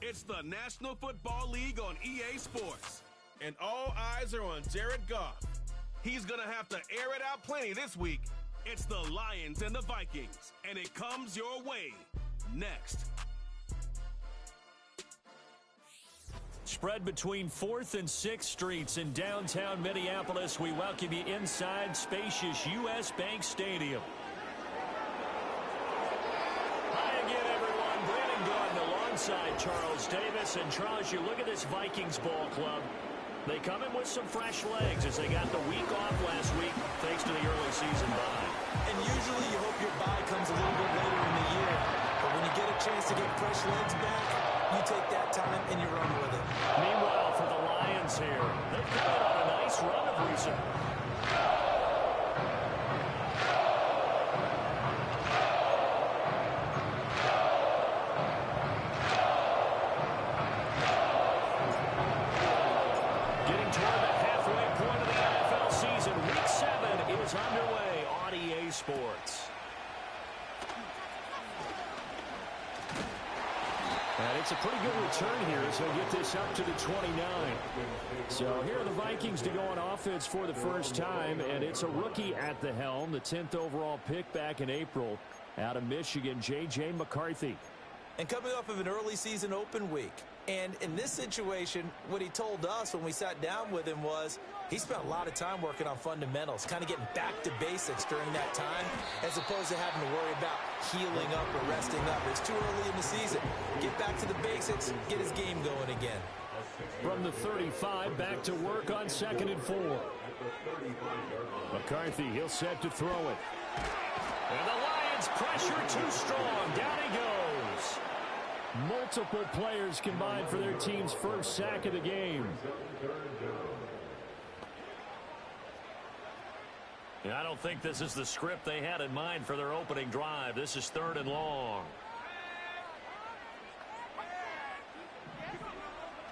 It's the National Football League on EA Sports, and all eyes are on Jared Goff. He's going to have to air it out plenty this week. It's the Lions and the Vikings, and it comes your way next. Spread between 4th and 6th Streets in downtown Minneapolis. We welcome you inside spacious U.S. Bank Stadium. Hi again, everyone. Brandon Gordon alongside Charles Davis. And Charles, you look at this Vikings ball club. They come in with some fresh legs as they got the week off last week thanks to the early season bye. And usually you hope your bye comes a little bit later in the year. But when you get a chance to get fresh legs back, you take that time and you run with it. Meanwhile, for the Lions here, they've come in on a nice run of recent. Getting toward the halfway point of the NFL season, Week 7 is underway on EA Sports. And it's a pretty good return here as they'll get this up to the 29. So here are the Vikings to go on offense for the first time, and it's a rookie at the helm, the 10th overall pick back in April out of Michigan, J.J. McCarthy. And coming off of an early season open week. And in this situation, what he told us when we sat down with him was he spent a lot of time working on fundamentals, kind of getting back to basics during that time, as opposed to having to worry about healing up or resting up. It's too early in the season. Get back to the basics, get his game going again. From the 35, back to work on 2nd and 4. McCarthy, he'll set to throw it. And the Lions pressure too strong. Down he goes. Multiple players combined for their team's first sack of the game. I don't think this is the script they had in mind for their opening drive. This is 3rd and long.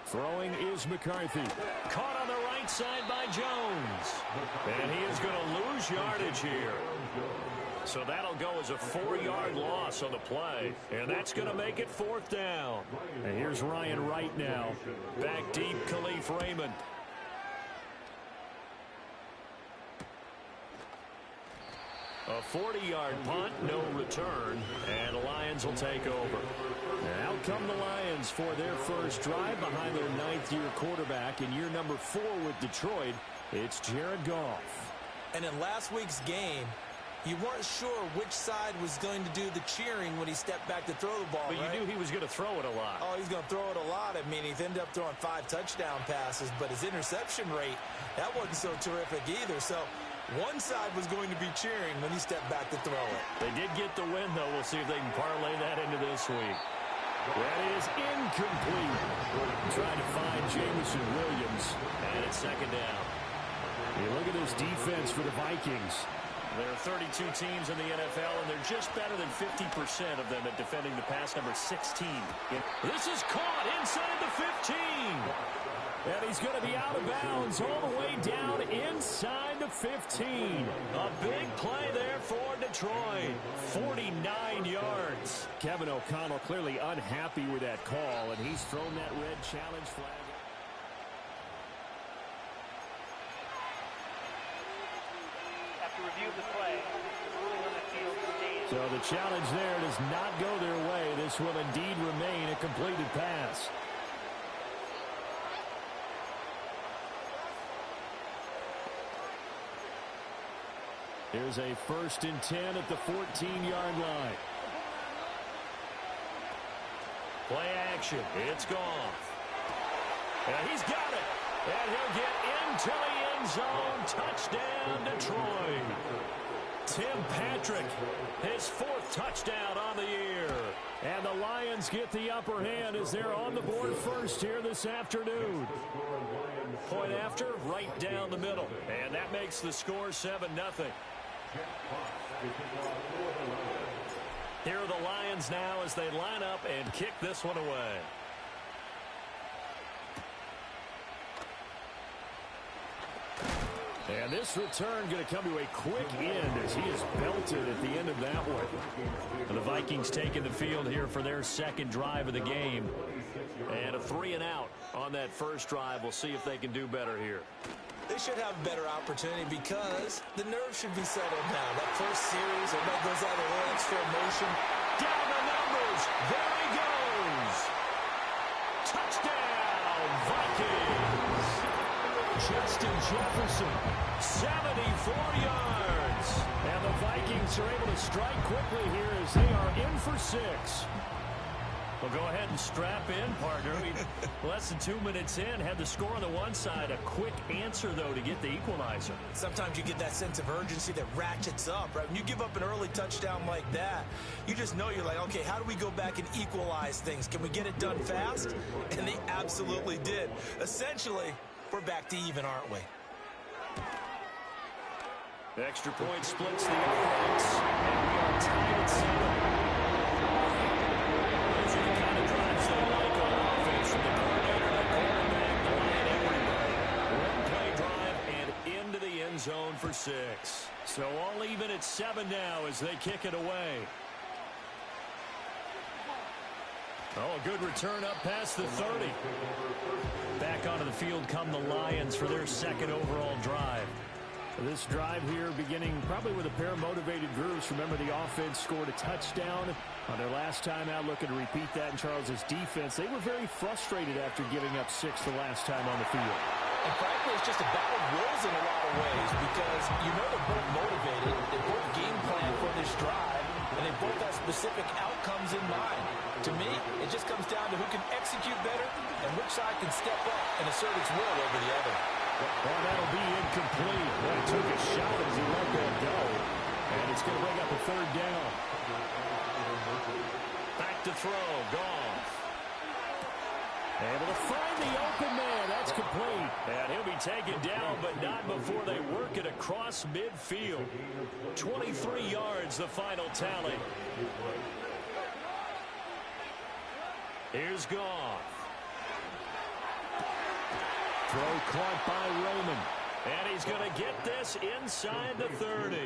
Throwing is McCarthy. Caught on the right side by Jones. And he is going to lose yardage here. So that'll go as a 4-yard loss on the play. And that's going to make it 4th down. And here's Ryan Wright now. Back deep, Khalif Raymond. A 40-yard punt, no return, and the Lions will take over. And out come the Lions for their first drive behind their 9th-year quarterback in year number 4 with Detroit. It's Jared Goff. And in last week's game, you weren't sure which side was going to do the cheering when he stepped back to throw the ball, But you knew he was going to throw it a lot. Oh, he's going to throw it a lot. I mean, he ended up throwing 5 touchdown passes, but his interception rate, that wasn't so terrific either. So one side was going to be cheering when he stepped back to throw it. They did get the win, though. We'll see if they can parlay that into this week. That is incomplete. Trying to find Jameson Williams, and it's 2nd down. You look at this defense for the Vikings. There are 32 teams in the NFL, and they're just better than 50% of them at defending the pass, number 16. This is caught inside the 15. And he's going to be out of bounds all the way down inside the 15. A big play there for Detroit. 49 yards. Kevin O'Connell clearly unhappy with that call, and he's thrown that red challenge flag. Review the play. The ruling on the field stands. So the challenge there does not go their way. This will indeed remain a completed pass. Here's a 1st and 10 at the 14-yard line. Play action. It's gone. And he's got it. And he'll get into the end zone. Touchdown, Detroit. Tim Patrick, his 4th touchdown on the year. And the Lions get the upper hand as they're on the board first here this afternoon. Point after, right down the middle. And that makes the score 7-0. Here are the Lions now as they line up and kick this one away. And this return going to come to a quick end as he is belted at the end of that one. And the Vikings taking the field here for their second drive of the game. And a 3-and-out on that first drive. We'll see if they can do better here. They should have a better opportunity because the nerves should be settled now. That first series, everybody goes out a little extra emotion. Down the numbers. There he goes. Touchdown, Vikings. Justin Jefferson, 74 yards. And the Vikings are able to strike quickly here as they are in for 6. Well, go ahead and strap in, partner. Less than 2 minutes in, had the score on the one side. A quick answer, though, to get the equalizer. Sometimes you get that sense of urgency that ratchets up, right? When you give up an early touchdown like that, you just know you're like, okay, how do we go back and equalize things? Can we get it done fast? And they absolutely did. Essentially, we're back to even, aren't we? The extra point splits the offense, and we are tied at 7. Those are the kind of drives they like on offense from the coordinator, the quarterback, the line, everybody. One-play drive and into the end zone for 6. So all even at 7 now as they kick it away. Oh, a good return up past the 30. Back onto the field come the Lions for their second overall drive. This drive here beginning probably with a pair of motivated groups. Remember, the offense scored a touchdown on their last time out, looking to repeat that in Charles's defense. They were very frustrated after giving up 6 the last time on the field. And frankly, it's just a battle of wills in a lot of ways because you know they're both motivated, they both game plan for this drive, and they both have specific outcomes in mind. To me, it just comes down to who can execute better and which side can step up and assert its will over the other. Well, that'll be incomplete. Well, he took a shot as he let that go. And it's going to bring up a 3rd down. Back to throw. Goff. Able to find the open man. That's complete. And he'll be taken down, but not before they work it across midfield. 23 yards, the final tally. Here's Goff. Throw caught by Raymond. And he's going to get this inside the 30.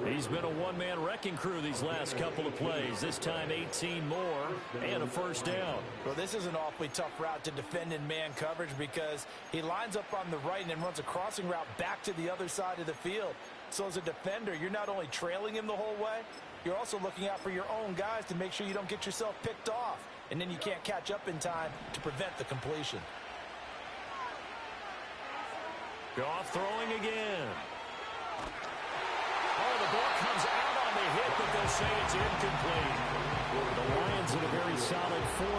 He's been a one-man wrecking crew these last couple of plays. This time 18 more and a first down. Well, this is an awfully tough route to defend in man coverage because he lines up on the right and then runs a crossing route back to the other side of the field. So as a defender, you're not only trailing him the whole way, you're also looking out for your own guys to make sure you don't get yourself picked off. And then you can't catch up in time to prevent the completion. Goff throwing again. Oh, the ball comes out on the hit, but they'll say it's incomplete. The Lions in a very solid 4-1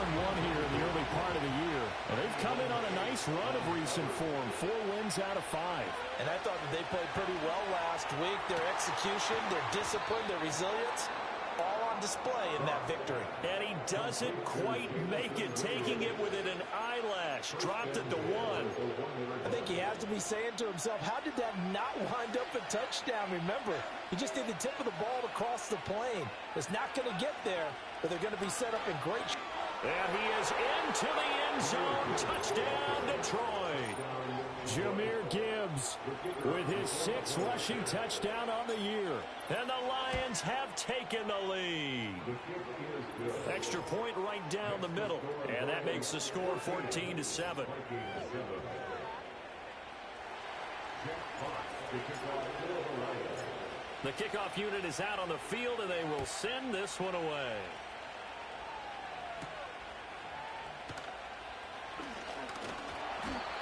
here in the early part of the year. And they've come in on a nice run of recent form. 4 wins out of 5. And I thought that they played pretty well last week. Their execution, their discipline, their resilience, all on display in that victory. And he doesn't quite make it, taking it within an eyelash. Dropped it to 1. I think he has to be saying to himself, how did that not wind up a touchdown? Remember, he just did the tip of the ball across the plane. It's not going to get there, but they're going to be set up in great shape. And he is into the end zone. Touchdown, Detroit. Jahmyr Gibbs with his 6th rushing touchdown on the year. And the Lions have taken the lead. Extra point right down the middle. And that makes the score 14-7. The kickoff unit is out on the field, and they will send this one away.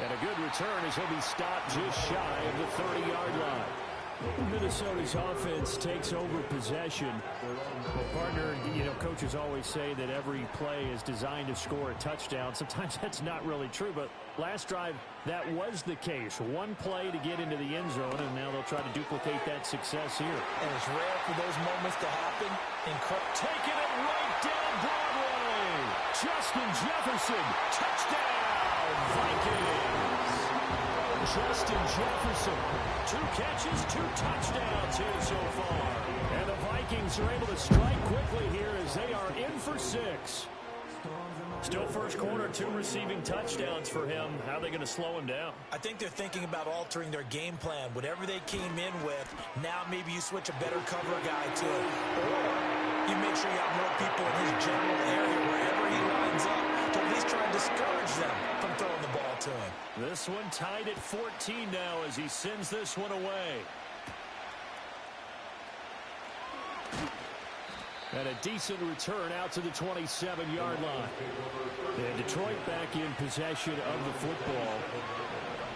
And a good return as he'll be stopped just shy of the 30-yard line. Minnesota's offense takes over possession. Well, partner, coaches always say that every play is designed to score a touchdown. Sometimes that's not really true, but last drive, that was the case. One play to get into the end zone, and now they'll try to duplicate that success here. And it's rare for those moments to happen. Taking it right down Broadway. Justin Jefferson, touchdown, Vikings. Justin Jefferson, 2 catches, 2 touchdowns here so far. And the Vikings are able to strike quickly here as they are in for 6. Still first quarter, 2 receiving touchdowns for him. How are they going to slow him down? I think they're thinking about altering their game plan. Whatever they came in with, now maybe you switch a better cover guy to it. Or You make sure you have more people in his general area wherever he lines up to at least try and discourage them from throwing the ball to him. This one tied at 14 now as he sends this one away. And a decent return out to the 27-yard line. And Detroit back in possession of the football.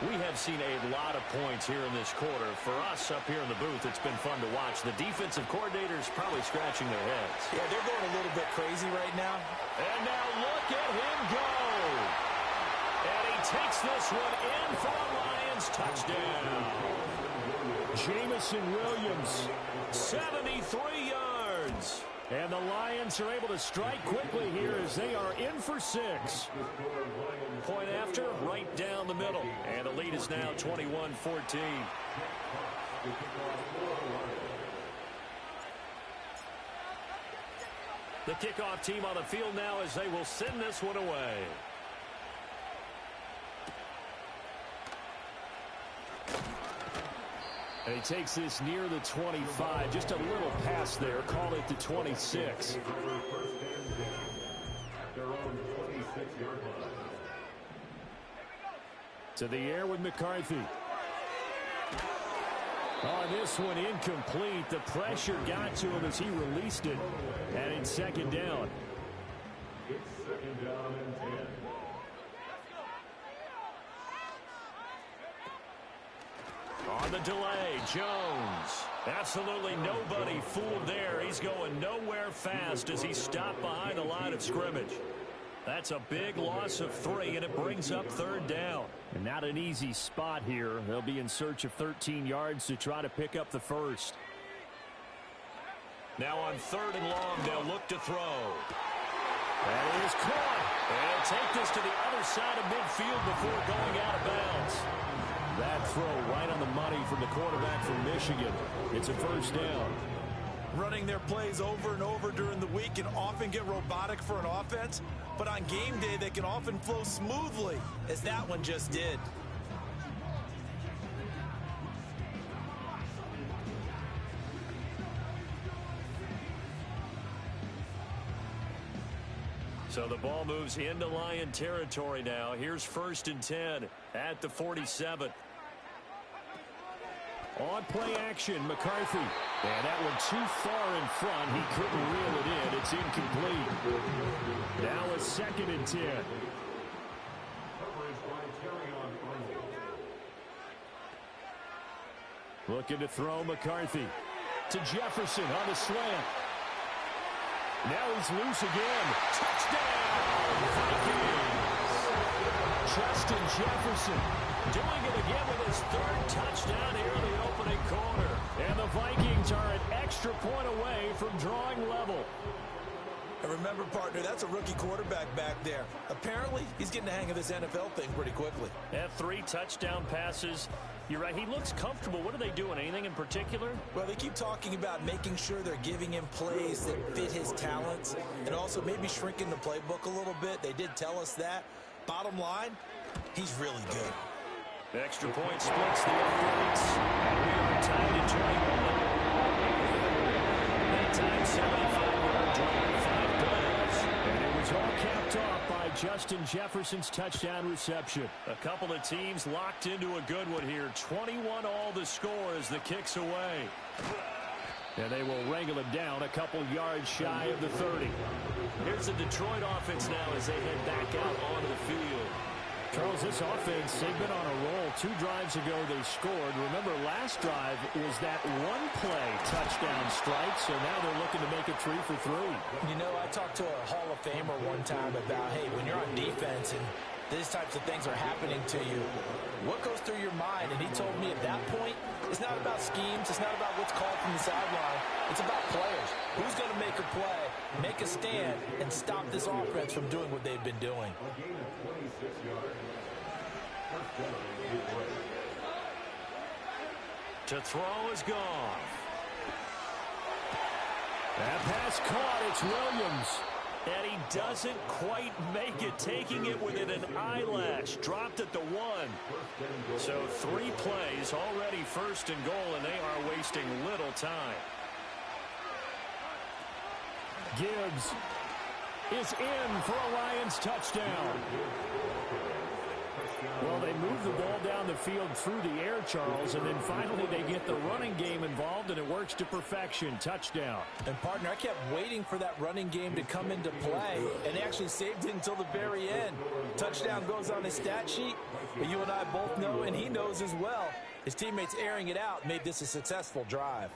We have seen a lot of points here in this quarter. For us up here in the booth, it's been fun to watch. The defensive coordinators probably scratching their heads. Yeah, they're going a little bit crazy right now. And now look at him go. And he takes this one in for a Lions touchdown. Jamison Williams, 73 yards. And the Lions are able to strike quickly here as they are in for 6. Point after, right down the middle. And the lead is now 21-14. The kickoff team on the field now as they will send this one away. And he takes this near the 25. Just a little pass there. Call it the 26. To the air with McCarthy. On this one, incomplete. The pressure got to him as he released it. And it's second down. It's second down and 10. On the delay, Jones. Absolutely nobody fooled there. He's going nowhere fast as he stopped behind the line of scrimmage. That's a big loss of 3, and it brings up third down. And not an easy spot here. They'll be in search of 13 yards to try to pick up the first. Now on 3rd and long, they'll look to throw. That is caught. And take this to the other side of midfield before going out of bounds. That throw right on the money from the quarterback from Michigan. It's a first down. Running their plays over and over during the week can often get robotic for an offense, but on game day they can often flow smoothly, as that one just did. So the ball moves into Lion territory now. Here's 1st and 10 at the 47. On play action, McCarthy. And that one too far in front. He couldn't reel it in. It's incomplete. Now a 2nd and 10. Looking to throw McCarthy to Jefferson on the slant. Now he's loose again. Touchdown, Vikings! Justin Jefferson doing it again with his 3rd touchdown here in the opening quarter. And the Vikings are an extra point away from drawing level. And remember, partner, that's a rookie quarterback back there. Apparently, he's getting the hang of this NFL thing pretty quickly. Had 3 touchdown passes. You're right, he looks comfortable. What are they doing? Anything in particular? Well, they keep talking about making sure they're giving him plays that fit his talents and also maybe shrinking the playbook a little bit. They did tell us that. Bottom line, he's really good. Extra point splits the offense. And we are tied at 21. That time, 75-yard drive, 5 plays. And it was all capped off by Justin Jefferson's touchdown reception. A couple of teams locked into a good one here. 21 all the score as the kick's away. And they will wrangle him down a couple yards shy of the 30. Here's the Detroit offense now as they head back out onto the field. Charles, this offense, they've been on a roll. 2 drives ago they scored. Remember, last drive was that one-play touchdown strike, so now they're looking to make it 3 for 3. You know, I talked to a Hall of Famer one time about, hey, when you're on defense and these types of things are happening to you, what goes through your mind? And he told me at that point, it's not about schemes. It's not about what's called from the sideline. It's about players. Who's going to make a play, make a stand, and stop this offense from doing what they've been doing? To throw is gone. That pass caught. It's Williams. And he doesn't quite make it, taking it within an eyelash. Dropped at the 1. So 3 plays, already 1st and goal, and they are wasting little time. Gibbs is in for a Lions touchdown. Well, they move the ball down the field through the air, Charles, and then finally they get the running game involved, and it works to perfection. Touchdown. And, partner, I kept waiting for that running game to come into play, and they actually saved it until the very end. Touchdown goes on his stat sheet, but you and I both know, and he knows as well, his teammates airing it out made this a successful drive.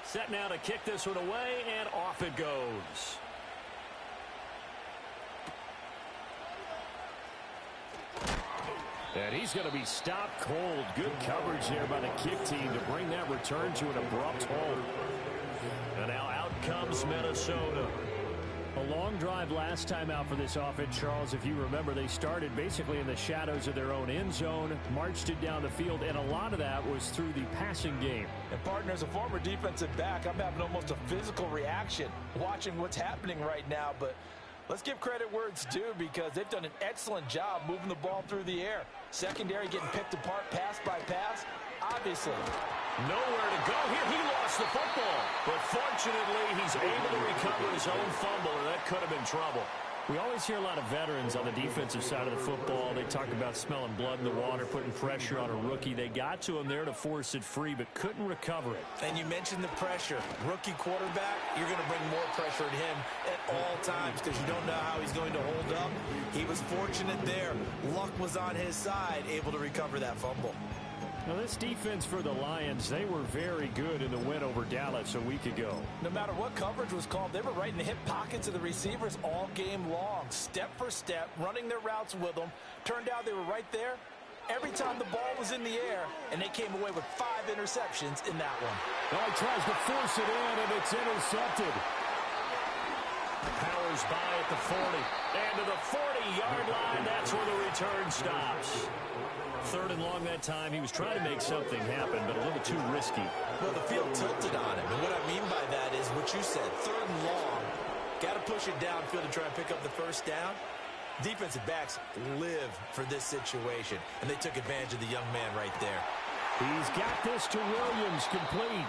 Set now to kick this one away, and off it goes. And he's going to be stopped cold. Good coverage there by the kick team to bring that return to an abrupt halt. And now out comes Minnesota. A long drive last time out for this offense, Charles. If you remember, they started basically in the shadows of their own end zone, marched it down the field, and a lot of that was through the passing game. And, partner, as a former defensive back, I'm having almost a physical reaction watching what's happening right now. But let's give credit where it's due, because they've done an excellent job moving the ball through the air. Secondary getting picked apart pass by pass. Obviously, nowhere to go here. He lost the football, but fortunately he's able to recover his own fumble, or that could have been trouble. We always hear a lot of veterans on the defensive side of the football. They talk about smelling blood in the water, putting pressure on a rookie. They got to him there to force it free, but couldn't recover it. And you mentioned the pressure. Rookie quarterback, you're going to bring more pressure to him at all times, because you don't know how he's going to hold up. He was fortunate there. Luck was on his side, able to recover that fumble. Now, this defense for the Lions, they were very good in the win over Dallas a week ago. No matter what coverage was called, they were right in the hip pockets of the receivers all game long, step for step, running their routes with them. Turned out they were right there every time the ball was in the air, and they came away with 5 interceptions in that one. Well, he tries to force it in, and it's intercepted. Powers by at the 40. And to the 40-yard line, that's where the return stops. 3rd and long that time. He was trying to make something happen, but a little too risky. Well, the field tilted on him, and what I mean by that is what you said, 3rd and long. Got to push it downfield to try and pick up the first down. Defensive backs live for this situation, and they took advantage of the young man right there. He's got this to Williams, complete.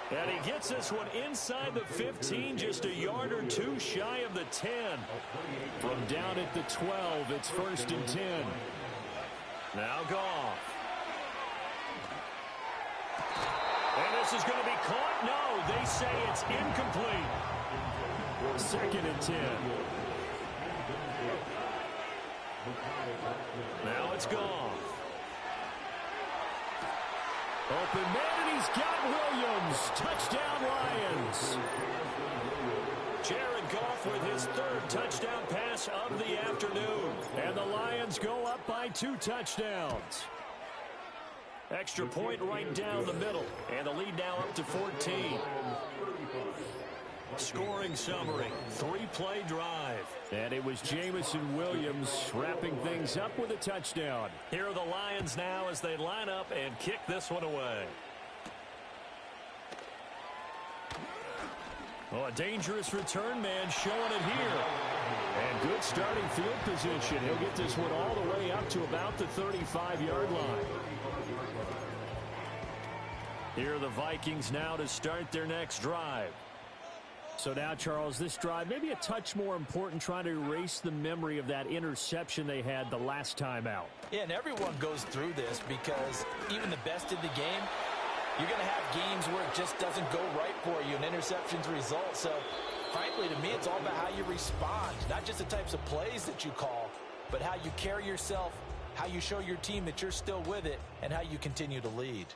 And he gets this one inside the 15, just a yard or two shy of the 10. From down at the 12, it's 1st and 10. Now Goff. And this is going to be caught. No, they say it's incomplete. 2nd and 10. Now it's Goff. Open man, and he's got Williams. Touchdown, Lions. Jared Goff with his 3rd touchdown pass of the afternoon. And the Lions go up by 2 touchdowns. Extra point right down the middle. And the lead now up to 14. Scoring summary, 3-play drive. And it was Jameson Williams wrapping things up with a touchdown. Here are the Lions now as they line up and kick this one away. Oh, a dangerous return man showing it here. And good starting field position. He'll get this one all the way up to about the 35-yard line. Here are the Vikings now to start their next drive. So now, Charles, this drive maybe a touch more important, trying to erase the memory of that interception they had the last time out. Yeah, and everyone goes through this, because even the best in the game, you're going to have games where it just doesn't go right for you, and interceptions result. So, frankly, to me, it's all about how you respond, not just the types of plays that you call, but how you carry yourself, how you show your team that you're still with it, and how you continue to lead.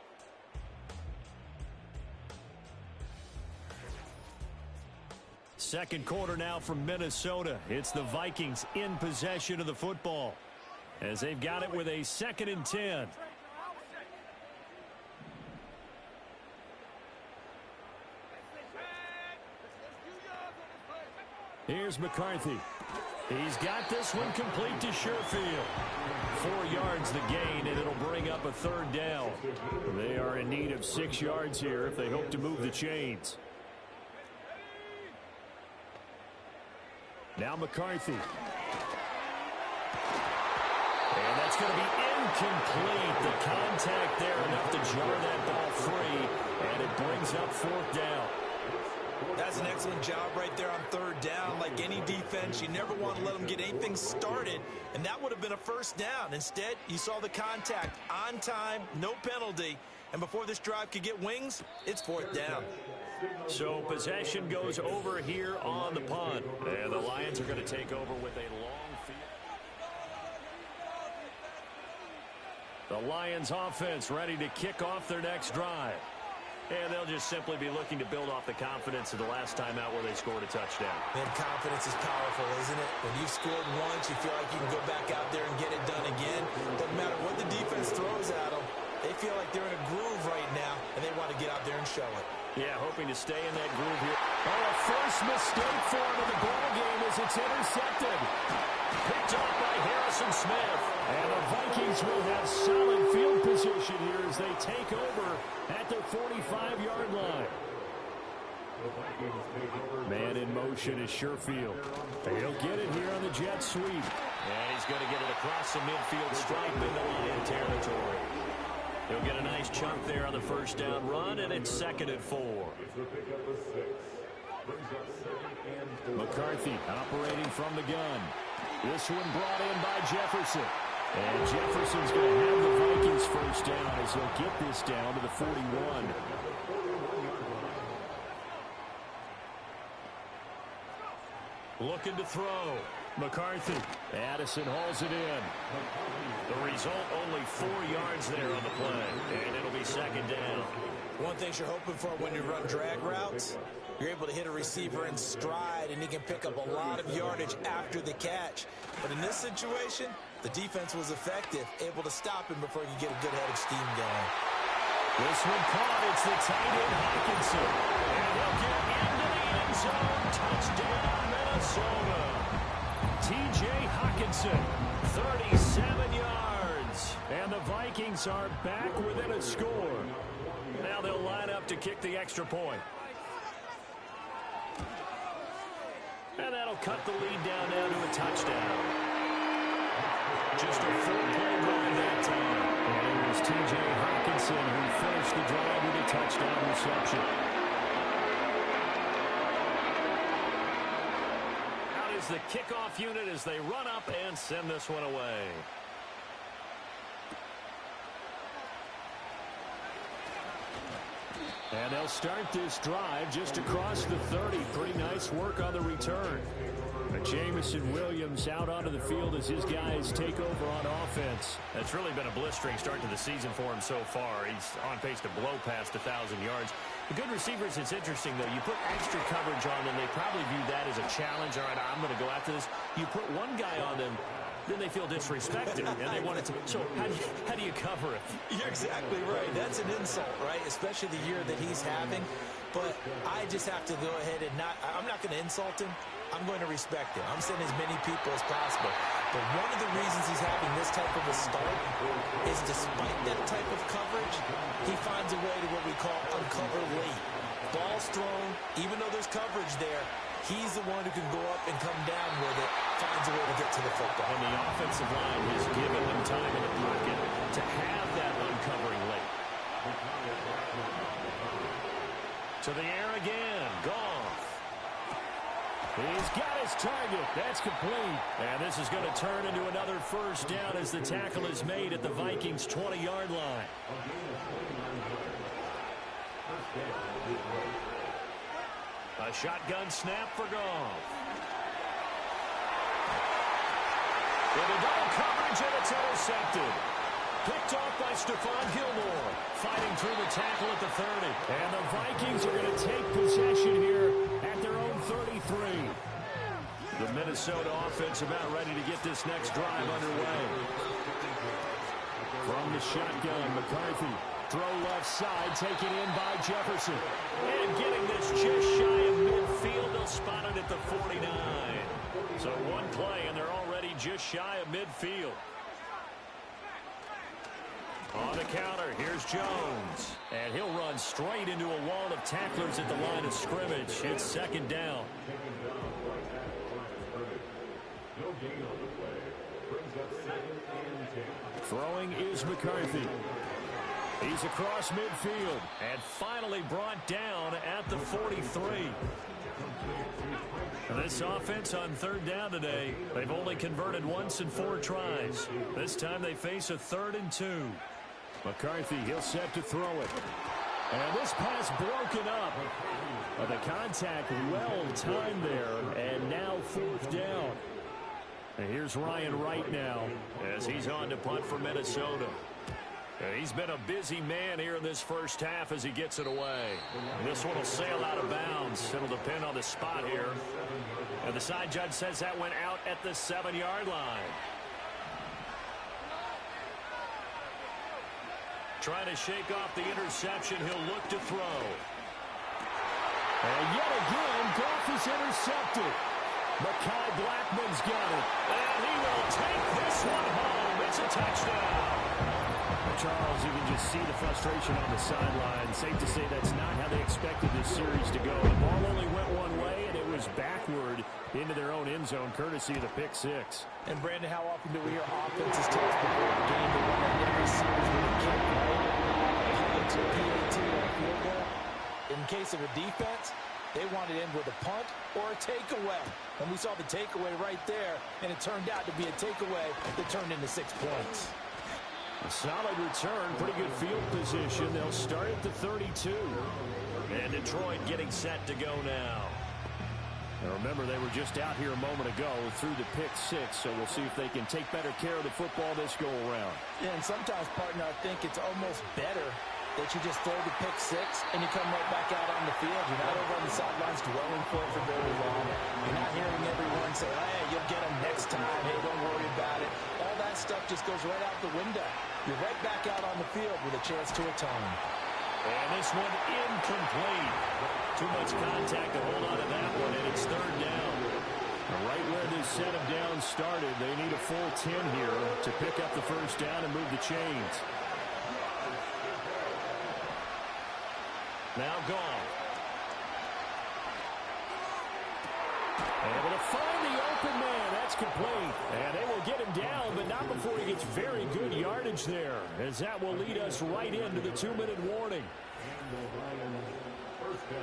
Second quarter now from Minnesota. It's the Vikings in possession of the football, as they've got it with a 2nd and 10. Here's McCarthy. He's got this one complete to Sherfield. 4 yards the gain, and it'll bring up a 3rd down. They are in need of 6 yards here if they hope to move the chains. Now McCarthy. And that's going to be incomplete. The contact there enough to jar that ball free, and it brings up 4th down. That's an excellent job right there on 3rd down. Like any defense, you never want to let them get anything started, and that would have been a 1st down. Instead, you saw the contact on time, no penalty, and before this drive could get wings, it's 4th down. So possession goes over here on the punt, and the Lions are going to take over with a long field. The Lions offense ready to kick off their next drive. And they'll just simply be looking to build off the confidence of the last time out where they scored a touchdown. Man, confidence is powerful, isn't it? When you've scored once, you feel like you can go back out there and get it done again. Doesn't matter what the defense throws at them. They feel like they're in a groove right now, and they want to get out there and show it. Yeah, hoping to stay in that groove here. Oh, a first mistake for him in the ball game as it's intercepted. Picked off by Harrison Smith. And the Vikings will have solid field position here as they take over at their 45-yard line. Man in motion is Sherfield. He'll get it here on the jet sweep. And he's going to get it across the midfield stripe into Lion territory. He'll get a nice chunk there on the 1st down run, and it's 2nd and 4. McCarthy operating from the gun. This one brought in by Jefferson. And Jefferson's going to have the Vikings 1st down as he'll get this down to the 41. Looking to throw. McCarthy. Addison hauls it in. The result, only 4 yards there on the play. And it'll be 2nd down. One thing you're hoping for when you run drag routes, you're able to hit a receiver in stride, and he can pick up a lot of yardage after the catch. But in this situation, the defense was effective, able to stop him before he could get a good head of steam going. This one caught. It's the tight end, Hockenson. And he'll get into the end zone. Touchdown, Minnesota. T.J. Hockenson, 37 yards. And the Vikings are back within a score. Now they'll line up to kick the extra point. And that'll cut the lead down now to a touchdown. Just a 4-play drive that time. And it was T.J. Hockenson who finished the drive with a touchdown reception. Out is the kickoff unit as they run up and send this one away. And they'll start this drive just across the 30. Pretty nice work on the return. Jamison Williams out onto the field as his guys take over on offense. It's really been a blistering start to the season for him so far. He's on pace to blow past 1,000 yards. The good receivers, it's interesting, though. You put extra coverage on them, they probably view that as a challenge. All right, I'm going to go after this. You put one guy on them, then they feel disrespected, and they want it to. So how do you cover it? You're exactly right. That's an insult, right? Especially the year that he's having. But I just have to go ahead and I'm not going to insult him. I'm going to respect him. I'm sending as many people as possible. But one of the reasons he's having this type of a start is despite that type of coverage, he finds a way to what we call uncover late. Ball's thrown, even though there's coverage there, he's the one who can go up and come down with it, finds a way to get to the football. And the offensive line has given them time in the pocket to have that uncovering late. To the air again. Goff. He's got his target. That's complete. And this is going to turn into another 1st down as the tackle is made at the Vikings' 20-yard line. A shotgun snap for Goff. With a double coverage, and it's intercepted. Picked off by Stephon Gilmore. Fighting through the tackle at the 30. And the Vikings are going to take possession here at their own 33. The Minnesota offense about ready to get this next drive underway. From the shotgun, McCarthy. Throw left side, taken in by Jefferson. And getting this just shy of midfield. They'll spot it at the 49. So one play, and they're already just shy of midfield. On the counter, here's Jones. And he'll run straight into a wall of tacklers at the line of scrimmage. It's 2nd down. Throwing is McCarthy. He's across midfield and finally brought down at the 43. This offense on third down today, they've only converted once in 4 tries. This time they face a 3rd and 2. McCarthy, he'll set to throw it. And this pass broken up. But the contact well timed there, and now 4th down. And here's Ryan Wright now as he's on to punt for Minnesota. And he's been a busy man here in this first half as he gets it away. And this one will sail out of bounds. It'll depend on the spot here. And the side judge says that went out at the 7-yard line. Trying to shake off the interception. He'll look to throw. And yet again, Goff is intercepted. Mekhi Blackmon's got it. And he will take this one home. It's a touchdown. Charles, you can just see the frustration on the sideline. Safe to say that's not how they expected this series to go. The ball only went one way, and it was backward into their own end zone, courtesy of the pick 6. And, Brandon, how often do we hear offenses tell us before the game to run that every series with a kick, right? PAT or a field goal. In case of a defense, they want it in with a punt or a takeaway. And we saw the takeaway right there, and it turned out to be a takeaway that turned into 6 points. A solid return, pretty good field position. They'll start at the 32. And Detroit getting set to go now. Now remember, they were just out here a moment ago through the pick 6, so we'll see if they can take better care of the football this go-around. Yeah, and sometimes, partner, I think it's almost better that you just throw the pick 6 and you come right back out on the field. You're not over on the sidelines dwelling for it for very long. You're not hearing everyone say, hey, you'll get them next time. Hey, don't worry about it. All that stuff just goes right out the window. You're right back out on the field with a chance to atone. And this one incomplete. Too much contact to hold on to that one, and it's 3rd down. Right where this set of downs started, they need a full 10 here to pick up the 1st down and move the chains. Now Goff. Able to find the open man. That's complete. And they will get him down, but not before he gets very good yardage there, as that will lead us right into the 2-minute warning.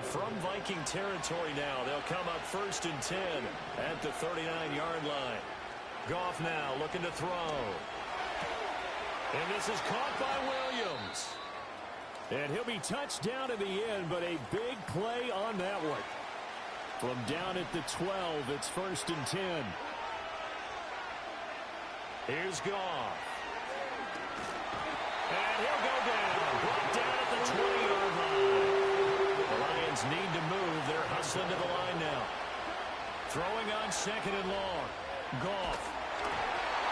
From Viking territory now, they'll come up 1st and 10 at the 39-yard line. Goff now looking to throw. And this is caught by Williams. And he'll be touched down in the end, but a big play on that one. From down at the 12, it's 1st and 10. Here's Goff. And he'll go down. Brought down at the 20-yard line. The Lions need to move. They're hustling to the line now. Throwing on 2nd and long. Goff.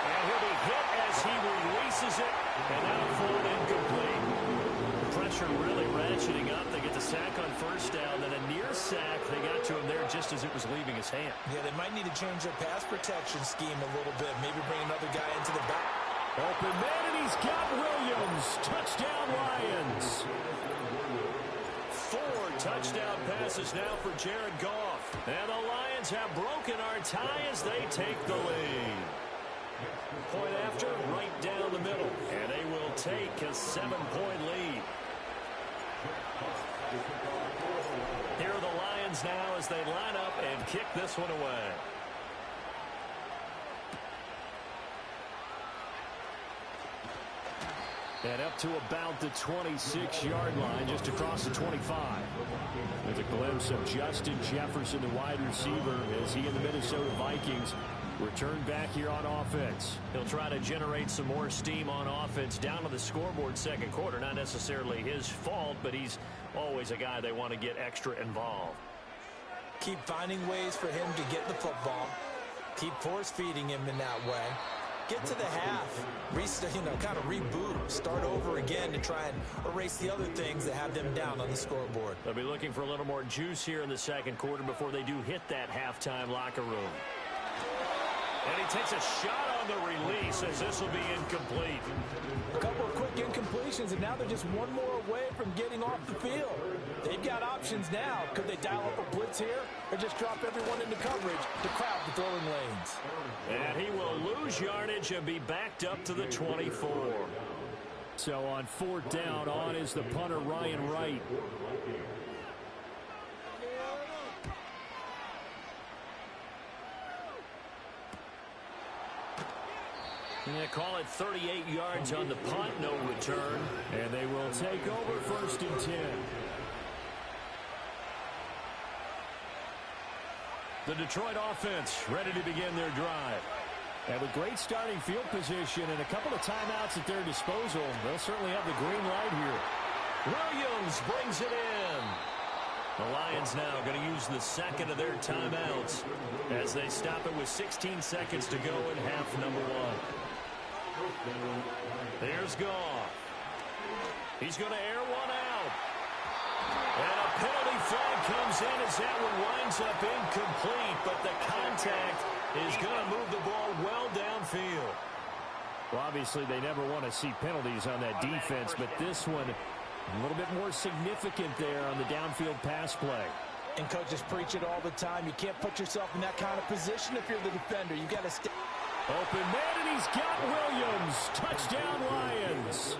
And he'll be hit as he releases it. And now thrown incomplete. Pressure really ratcheting up. They get the sack on 1st down, then a near sack. They got to him there just as it was leaving his hand. Yeah, they might need to change their pass protection scheme a little bit. Maybe bring another guy into the back. Open man, and he's got Williams. Touchdown, Lions. 4 touchdown passes now for Jared Goff. And the Lions have broken our tie as they take the lead. Point after, right down the middle. And they will take a 7-point lead. Here are the Lions now as they line up and kick this one away. And up to about the 26-yard line, just across the 25. There's a glimpse of Justin Jefferson, the wide receiver, as he and the Minnesota Vikings return back here on offense. He'll try to generate some more steam on offense down to the scoreboard 2nd quarter. Not necessarily his fault, but he's always a guy they want to get extra involved. Keep finding ways for him to get the football. Keep force-feeding him in that way. Get to the half, kind of reboot, start over again to try and erase the other things that have them down on the scoreboard. They'll be looking for a little more juice here in the 2nd quarter before they do hit that halftime locker room. And he takes a shot on the release as this will be incomplete. A couple of quick incompletions, and now they're just one more away from getting off the field. They've got options now. Could they dial up a blitz here or just drop everyone into coverage to crowd the throwing lanes? And lose yardage and be backed up to the 24. So on 4th down, on is the punter, Ryan Wright. Yeah, call it 38 yards on the punt, no return. And they will take over 1st and 10. The Detroit offense ready to begin their drive. And with great starting field position and a couple of timeouts at their disposal, they'll certainly have the green light here. Williams brings it in. The Lions now going to use the second of their timeouts as they stop it with 16 seconds to go in half number 1. There's Goff. He's going to air one out. And a penalty flag comes in as that one winds up incomplete, but the contact is going to move the ball well downfield. Well, obviously, they never want to see penalties on that defense, but this one a little bit more significant there on the downfield pass play. And coaches preach it all the time. You can't put yourself in that kind of position if you're the defender. You got to stay. Open man, and he's got Williams. Touchdown, Lions.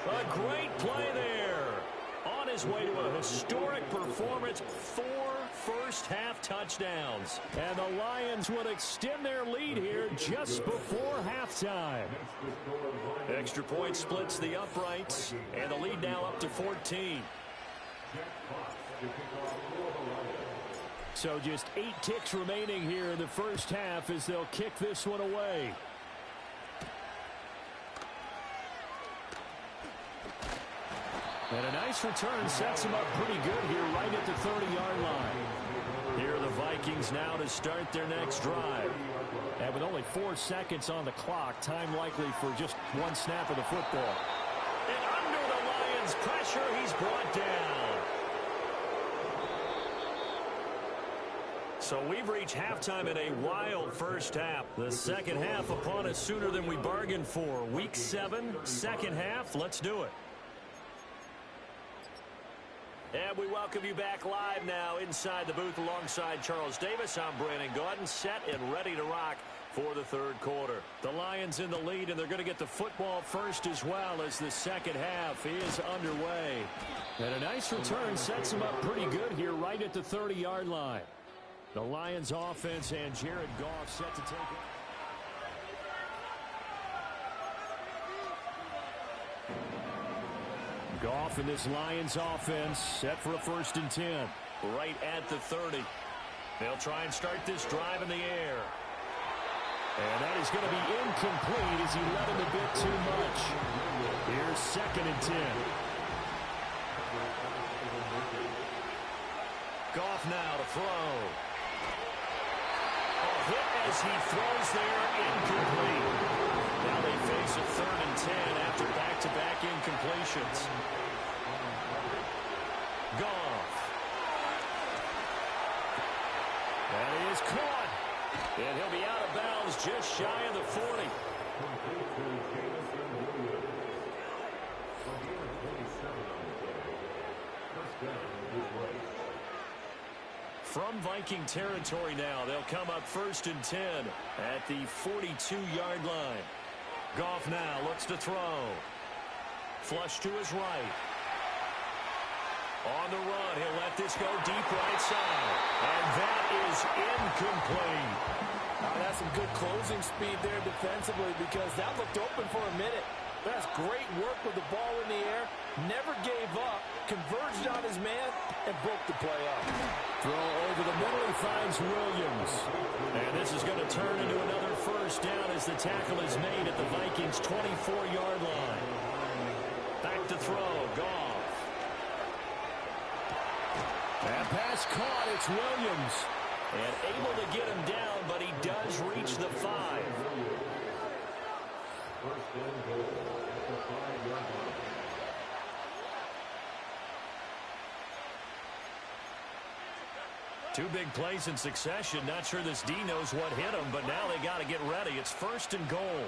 A great play there. On his way to a historic performance, 4 first-half touchdowns. And the Lions would extend their lead here just before halftime. Extra point splits the uprights, and the lead now up to 14. So just 8 ticks remaining here in the first half as they'll kick this one away. And a nice return sets them up pretty good here right at the 30-yard line. Here are the Vikings now to start their next drive. And with only 4 seconds on the clock, time likely for just 1 snap of the football. And under the Lions' pressure, he's brought down. So we've reached halftime in a wild first half. The second half upon us sooner than we bargained for. Week 7, second half. Let's do it. And we welcome you back live now inside the booth alongside Charles Davis. I'm Brandon Gaudin, set and ready to rock for the third quarter. The Lions in the lead, and they're going to get the football first as well as the second half is underway. And a nice return sets them up pretty good here right at the 30-yard line. The Lions offense and Jared Goff set to take it. Goff in this Lions offense set for a 1st and 10. Right at the 30. They'll try and start this drive in the air. And that is going to be incomplete as he let him a bit too much. Here's 2nd and 10. Goff now to throw. A hit as he throws there, incomplete. Now they face a 3rd and 10 after back-to-back incompletions. Goff. And he is caught. And he'll be out of bounds just shy of the 40. From Viking territory now, they'll come up 1st and 10 at the 42-yard line. Goff now looks to throw. Flush to his right. On the run, he'll let this go deep right side. And that is incomplete. That's some good closing speed there defensively because that looked open for a minute. That's great work with the ball in the air. Never gave up. Converged on his man and broke the play up. Throw over the middle. He finds Williams. And this is going to turn into another 1st down as the tackle is made at the Vikings' 24-yard line. Back to throw. Goff. And pass caught. It's Williams. And able to get him down, but he does reach the 5. Two big plays in succession. Not sure this D knows what hit him, but now they got to get ready. It's 1st and goal.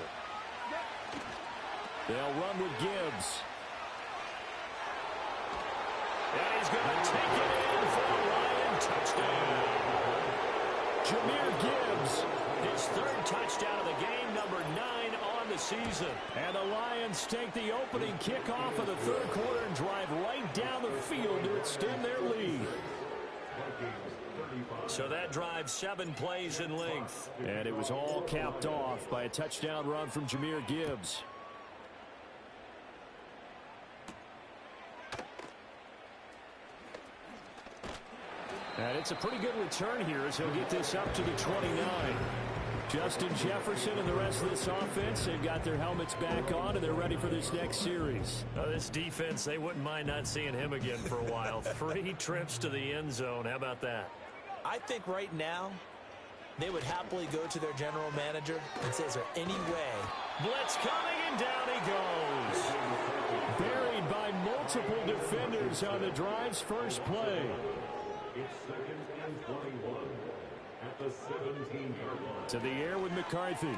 They'll run with Gibbs. And he's going to take it in for a Lion touchdown. Jahmyr Gibbs. His 3rd touchdown it. And the Lions take the opening kickoff of the third quarter and drive right down the field to extend their lead. So that drive 7 plays in length. And it was all capped off by a touchdown run from Jahmyr Gibbs. And it's a pretty good return here as he'll get this up to the 29. Justin Jefferson and the rest of this offense, they've got their helmets back on, and they're ready for this next series. This defense, they wouldn't mind not seeing him again for a while. 3 trips to the end zone. How about that? I think right now they would happily go to their general manager and say, is there any way? Blitz coming, and down he goes. Buried by multiple defenders on the drive's first play. It's 2nd and 21 at the 17-yard line. To the air with McCarthy.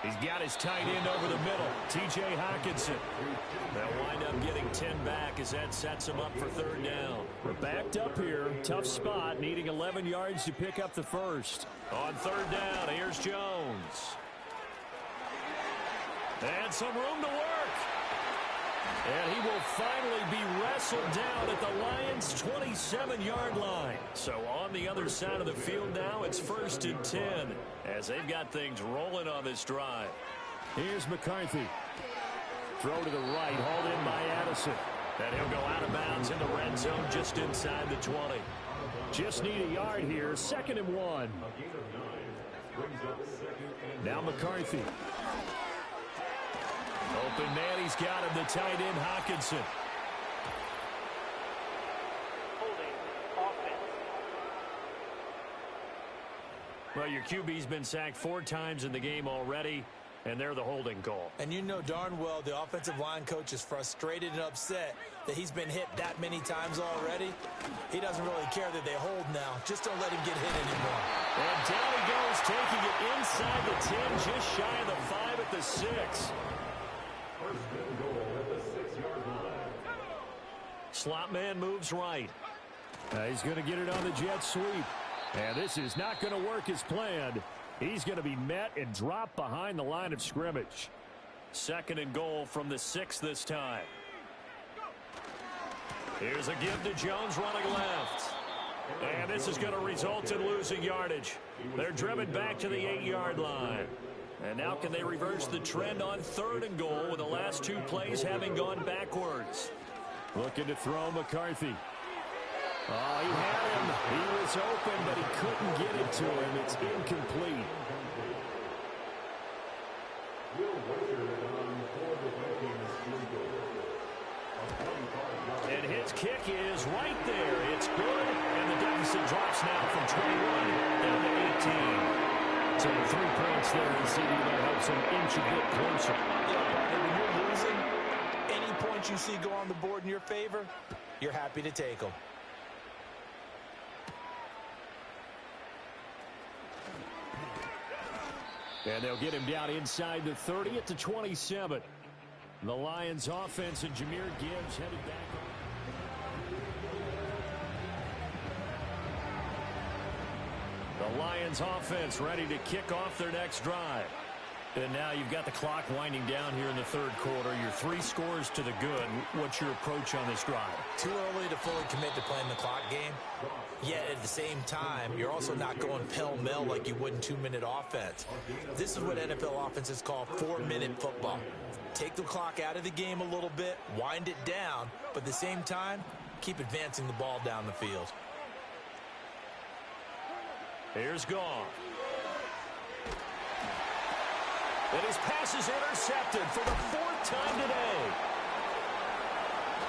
He's got his tight end over the middle, T.J. Hockenson. They'll wind up getting 10 back as that sets him up for 3rd down. We're backed up here. Tough spot, needing 11 yards to pick up the first. On 3rd down, here's Jones. And some room to work. And he will finally be wrestled down at the Lions' 27-yard line. So on the other side of the field now, it's 1st and 10 as they've got things rolling on this drive. Here's McCarthy. Throw to the right, hauled in by Addison. And he'll go out of bounds in the red zone just inside the 20. Just need a yard here, 2nd and 1. Now McCarthy. Open man, he's got him, the tight end, Hockenson. Holding offense. Well, your QB's been sacked 4 times in the game already, and they're the holding call. And you know darn well the offensive line coach is frustrated and upset that he's been hit that many times already. He doesn't really care that they hold now. Just don't let him get hit anymore. And down he goes, taking it inside the 10, just shy of the 5 at the 6. Slot man moves right. He's going to get it on the jet sweep. And this is not going to work as planned. He's going to be met and dropped behind the line of scrimmage. 2nd and goal from the 6 this time. Here's a give to Jones running left. And this is going to result in losing yardage. They're driven back to the 8-yard line. And now can they reverse the trend on 3rd and goal with the last 2 plays having gone backwards? Looking to throw McCarthy. Oh, he had him. He was open, but he couldn't get it to him. It's incomplete. And his kick is right there. It's good, and the deficit drops now from 21 down to 18. So 3 points there, and CD that helps him inch a bit closer. Yeah, when you're losing, any points you see go on the board in your favor, you're happy to take them. And they'll get him down inside the 30 at the 27. The Lions offense and Jahmyr Gibbs headed back. The Lions offense ready to kick off their next drive. And now you've got the clock winding down here in the 3rd quarter. You're 3 scores to the good. What's your approach on this drive? Too early to fully commit to playing the clock game. Yet at the same time, you're also not going pell-mell like you would in 2-minute offense. This is what NFL offenses call 4-minute football. Take the clock out of the game a little bit, wind it down, but at the same time, keep advancing the ball down the field. Here's Goff. And his pass is intercepted for the 4th time today.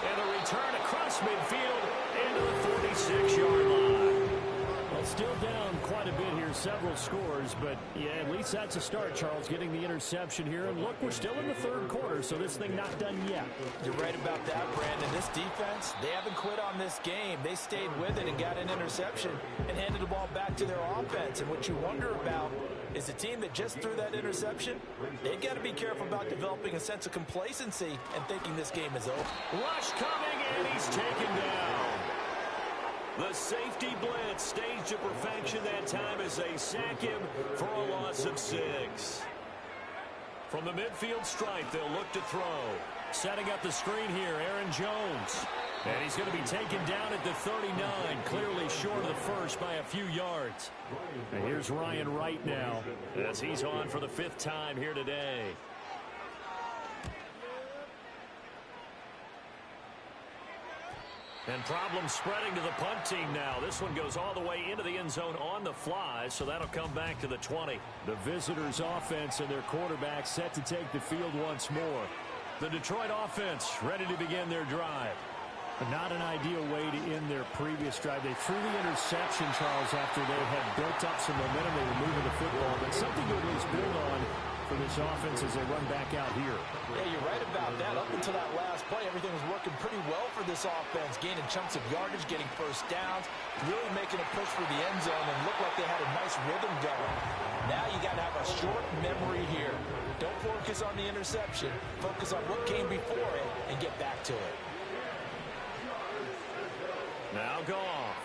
And a return across midfield into the 46-yard line. Well, still down quite a bit here, several scores, but yeah, at least that's a start, Charles, getting the interception here. And look, we're still in the 3rd quarter, so this thing not done yet. You're right about that, Brandon. This defense, they haven't quit on this game. They stayed with it and got an interception and handed the ball back to their offense. And what you wonder about is a team that just threw that interception, they've got to be careful about developing a sense of complacency and thinking this game is over. Rush coming, and he's taken down. The safety blitz staged to perfection that time as they sack him for a loss of 6. From the midfield stripe, they'll look to throw. Setting up the screen here, Aaron Jones. And he's going to be taken down at the 39, clearly short of the first by a few yards. And here's Ryan Wright now, as he's on for the 5th time here today. And problems spreading to the punt team now. This one goes all the way into the end zone on the fly, so that'll come back to the 20. The visitors' offense and their quarterback set to take the field once more. The Detroit offense ready to begin their drive. But not an ideal way to end their previous drive. They threw the interception, Charles, after they had built up some momentum. They were moving the football, but something to at least build on for this offense as they run back out here. Yeah, you're right about that. Up until that last play, everything was working pretty well for this offense, gaining chunks of yardage, getting first downs, really making a push for the end zone, and looked like they had a nice rhythm going. Now you got to have a short memory here. Don't focus on the interception. Focus on what came before it and get back to it. Now Goff.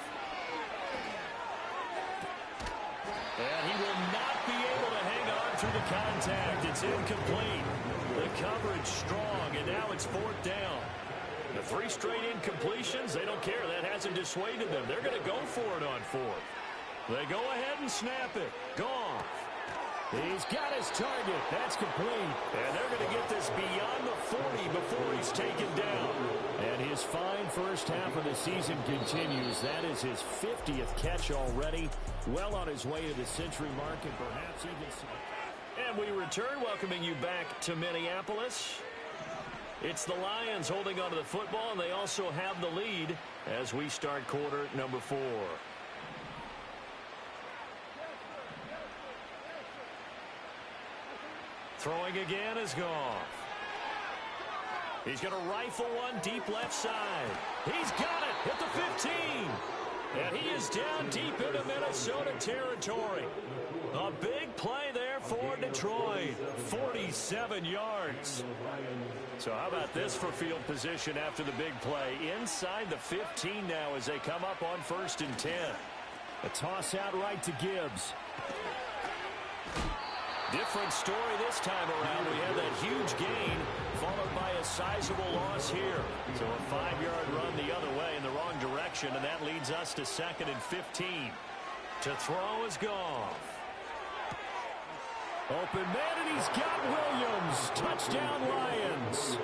And he will not be able to hang on through the contact. It's incomplete. The coverage strong, and now it's 4th down. The 3 straight incompletions, they don't care. That hasn't dissuaded them. They're going to go for it on 4th. They go ahead and snap it. Goff. He's got his target. That's complete. And they're going to get this beyond the 40 before he's taken down. And his fine first half of the season continues. That is his 50th catch already. Well on his way to the century mark and perhaps even... And we return, welcoming you back to Minneapolis. It's the Lions holding onto the football, and they also have the lead as we start quarter number 4. Throwing again is Goff. He's going to rifle one deep left side. He's got it at the 15. And he is down deep into Minnesota territory. A big play there for Detroit. 47 yards. So how about this for field position after the big play? Inside the 15 now as they come up on 1st and 10. A toss out right to Gibbs. Different story this time around. We have that huge gain followed by a sizable loss here. So a 5-yard run the other way in the wrong direction, and that leads us to 2nd and 15. To throw is Goff. Open man, and he's got Williams. Touchdown, Lions.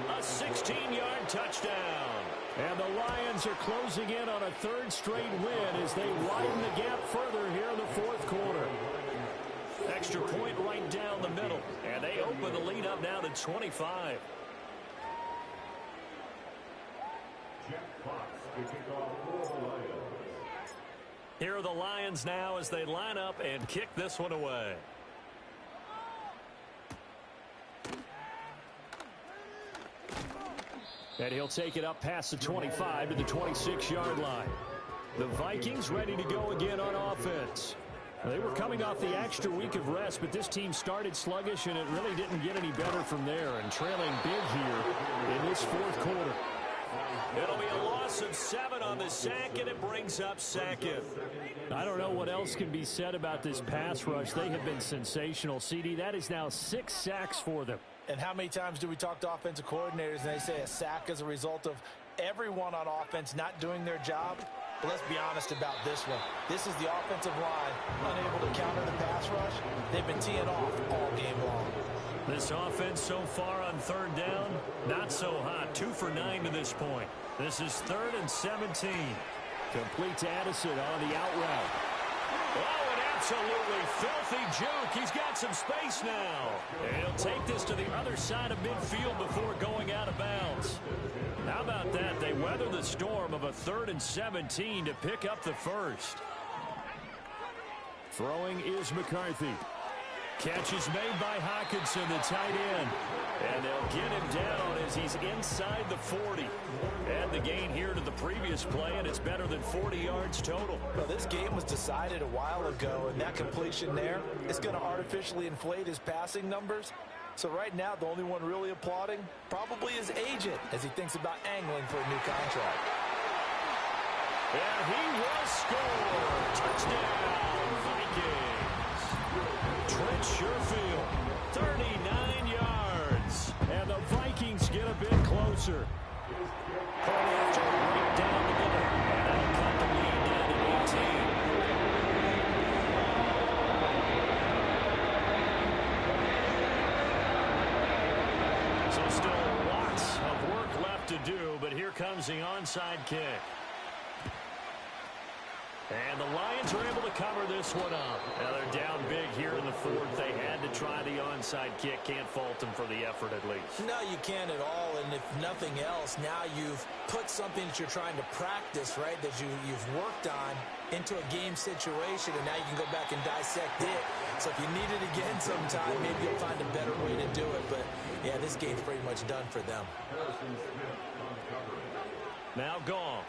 A 16-yard touchdown. And the Lions are closing in on a 3rd straight win as they widen the gap further here in the 4th quarter. Extra point right down the middle. And they open the lead up now to 25. Jack Fox to kick off for the Lions. Here are the Lions now as they line up and kick this one away. And he'll take it up past the 25 to the 26-yard line. The Vikings ready to go again on offense. They were coming off the extra week of rest, but this team started sluggish, and it really didn't get any better from there. And trailing big here in this 4th quarter. It'll be a loss of 7 on the sack, and it brings up 2nd. I don't know what else can be said about this pass rush. They have been sensational. CD, that is now 6 sacks for them. And how many times do we talk to offensive coordinators and they say a sack as a result of everyone on offense not doing their job? But let's be honest about this one. This is the offensive line unable to counter the pass rush. They've been teeing off all game long. This offense so far on 3rd down, not so hot. 2 for 9 to this point. This is 3rd and 17. Complete to Addison on the out route. Oh, an absolutely filthy juke. He's got some space now. And he'll take this to the other side of midfield before going out of bounds. How about that? They weather the storm of a 3rd and 17 to pick up the 1st. Throwing is McCarthy. Catch is made by Hockenson, the tight end. And they'll get him down as he's inside the 40. Add the gain here to the previous play, and it's better than 40 yards total. Well, this game was decided a while ago, and that completion there is going to artificially inflate his passing numbers. So right now, the only one really applauding probably his agent as he thinks about angling for a new contract. And he will score. Touchdown, Vikings. Trent Sherfield. comes the onside kick. And the Lions are able to cover this one up. Now they're down big here in the fourth. They had to try the onside kick. Can't fault them for the effort at least. No, you can't at all. And if nothing else, now you've put something that you're trying to practice, right, that you've worked on into a game situation, and now you can go back and dissect it. So if you need it again sometime, maybe you'll find a better way to do it. But, yeah, this game's pretty much done for them. Now Goff.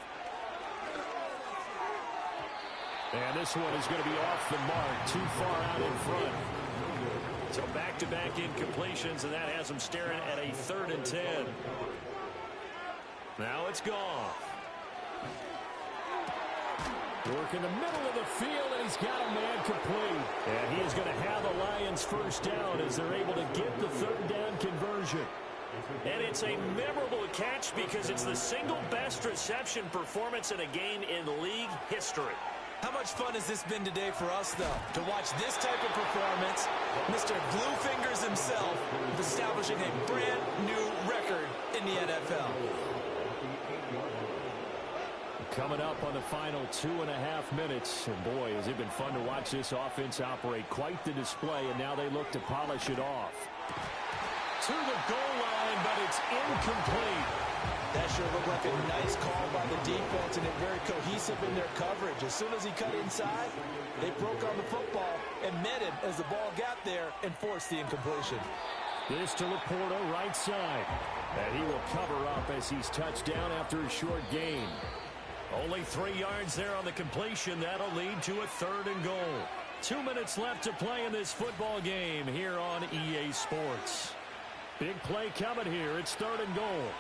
And this one is going to be off the mark, too far out in front. So back-to-back incompletions, and that has them staring at a 3rd and 10. Now it's Goff. Work in the middle of the field, and he's got a man complete. And he is going to have the Lions first down as they're able to get the 3rd down conversion. And it's a memorable catch because it's the single best reception performance in a game in league history. How much fun has this been today for us, though, to watch this type of performance? Mr. Glue Fingers himself establishing a brand-new record in the NFL. Coming up on the final 2.5 minutes. And, boy, has it been fun to watch this offense operate. Quite the display, and now they look to polish it off. To the goal line, but it's incomplete. That sure looked like a nice call by the defense, and they're very cohesive in their coverage. As soon as he cut inside, they broke on the football and met him as the ball got there and forced the incompletion. This to Laporta, right side. And he will cover up as he's touched down after a short gain. Only 3 yards there on the completion. That'll lead to a 3rd and goal. 2 minutes left to play in this football game here on EA Sports. Big play coming here. It's 3rd and goal.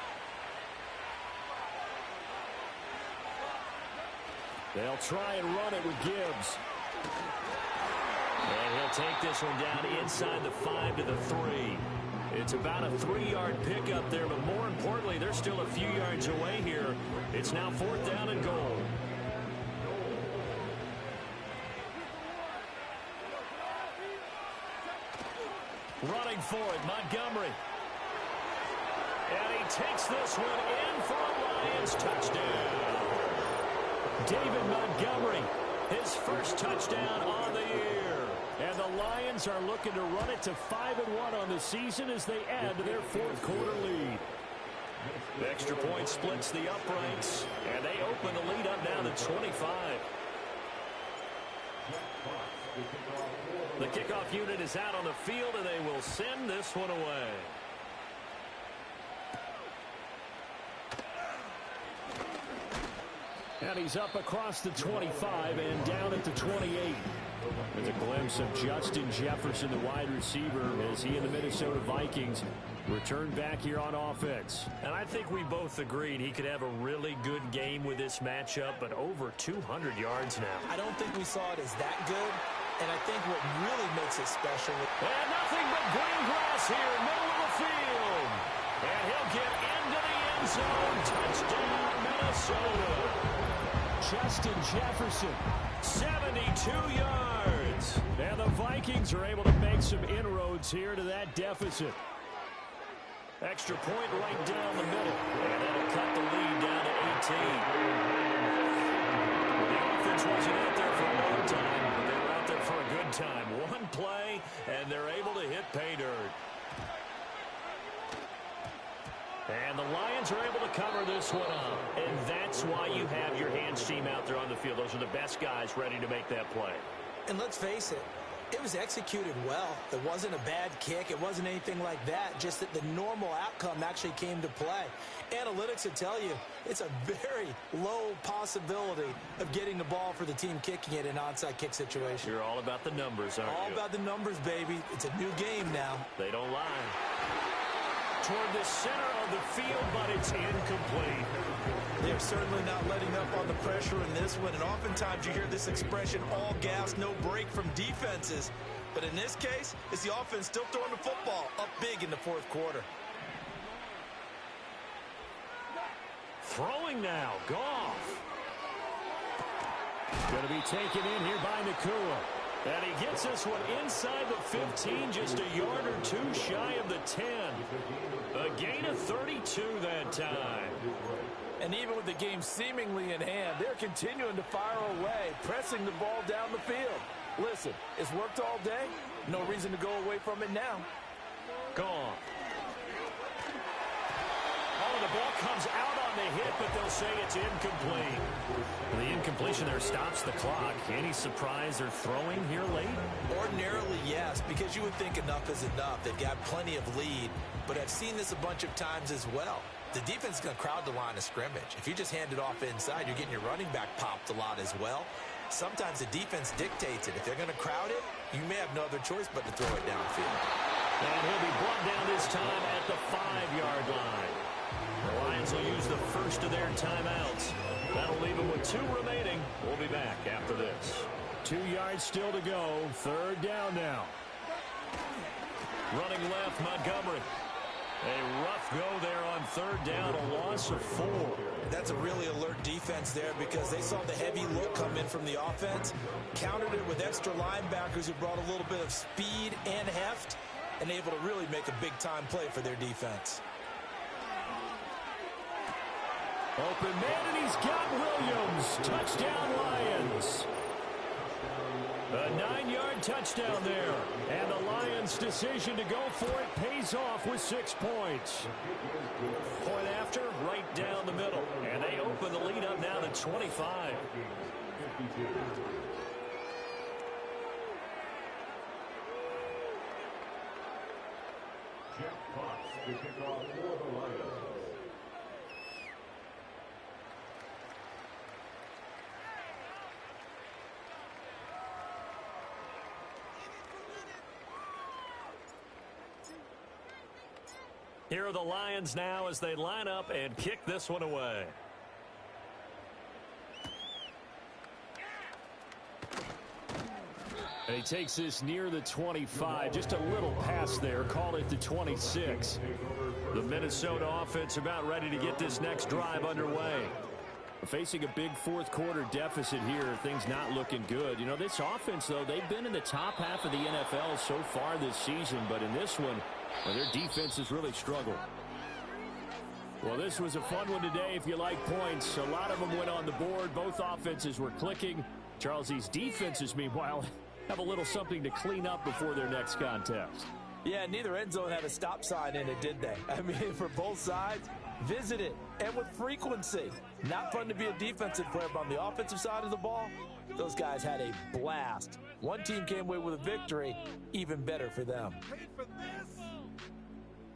They'll try and run it with Gibbs. And he'll take this one down inside the 5 to the 3. It's about a 3-yard pickup there, but more importantly, they're still a few yards away here. It's now 4th down and goal. Running for it, Montgomery. And he takes this one in for a Lions touchdown. David Montgomery, his first touchdown on the year. And the Lions are looking to run it to 5-1 on the season as they add to their 4th quarter lead. The extra point splits the uprights, and they open the lead up now to 25. The kickoff unit is out on the field, and they will send this one away. And he's up across the 25 and down at the 28. With a glimpse of Justin Jefferson, the wide receiver, as he and the Minnesota Vikings return back here on offense. And I think we both agreed he could have a really good game with this matchup, but over 200 yards now. I don't think we saw it as that good, and I think what really makes it special. And nothing but green grass here, middle of the field. And he'll get into the end zone. Touchdown, Minnesota. Justin Jefferson, 72 yards. And the Vikings are able to make some inroads here to that deficit. Extra point right down the middle. And that'll cut the lead down to 18. The offense wasn't out there for a long time, but they were out there for a good time. One play, and they're able to hit pay dirt. And the Lions are able to cover this one up. And that's why you have your hands team out there on the field. Those are the best guys ready to make that play. And let's face it, it was executed well. It wasn't a bad kick. It wasn't anything like that. Just that the normal outcome actually came to play. Analytics would tell you it's a very low possibility of getting the ball for the team kicking it in an onside kick situation. You're all about the numbers, aren't you? All about the numbers, baby. It's a new game now. They don't lie. Toward the center of the field, but it's incomplete. They're certainly not letting up on the pressure in this one, and oftentimes you hear this expression, all gas, no break from defenses. But in this case, it's the offense still throwing the football up big in the 4th quarter. Throwing now, Goff. Going to be taken in here by Nakua. And he gets this one inside the 15, just a yard or two shy of the 10. A gain of 32 that time. And even with the game seemingly in hand, they're continuing to fire away, pressing the ball down the field. Listen, it's worked all day. No reason to go away from it now. Gone. Oh, the ball comes out on the hit, but they'll say it's incomplete. The incompletion there stops the clock. Any surprise they're throwing here late? Ordinarily, yes, because you would think enough is enough. They've got plenty of lead, but I've seen this a bunch of times as well. The defense is going to crowd the line of scrimmage. If you just hand it off inside, you're getting your running back popped a lot as well. Sometimes the defense dictates it. If they're going to crowd it, you may have no other choice but to throw it downfield. And he'll be brought down this time at the 5-yard line. The Lions will use the first of their timeouts. That'll leave them with 2 remaining. We'll be back after this. 2 yards still to go. 3rd down now. Running left, Montgomery. A rough go there on 3rd down, a loss of 4. That's a really alert defense there because they saw the heavy look come in from the offense, countered it with extra linebackers who brought a little bit of speed and heft, and able to really make a big-time play for their defense. Open man, and he's got Williams. Touchdown, Lions. A 9-yard touchdown there. And the Lions' decision to go for it pays off with 6 points. Point after, right down the middle. And they open the lead up now to 25. Jeff Fox to kick off for the Lions. Here are the Lions now as they line up and kick this one away. And he takes this near the 25. Just a little pass there. Call it the 26. The Minnesota offense about ready to get this next drive underway. Facing a big 4th quarter deficit here. Things not looking good. You know, this offense, though, they've been in the top half of the NFL so far this season. But in this one, well, their defense has really struggled. Well, this was a fun one today if you like points. A lot of them went on the board. Both offenses were clicking. Charles, these defenses, meanwhile, have a little something to clean up before their next contest. Yeah, neither end zone had a stop sign in it, did they? I mean, for both sides, visit it, and with frequency. Not fun to be a defensive player, but on the offensive side of the ball, those guys had a blast. One team came away with a victory, even better for them.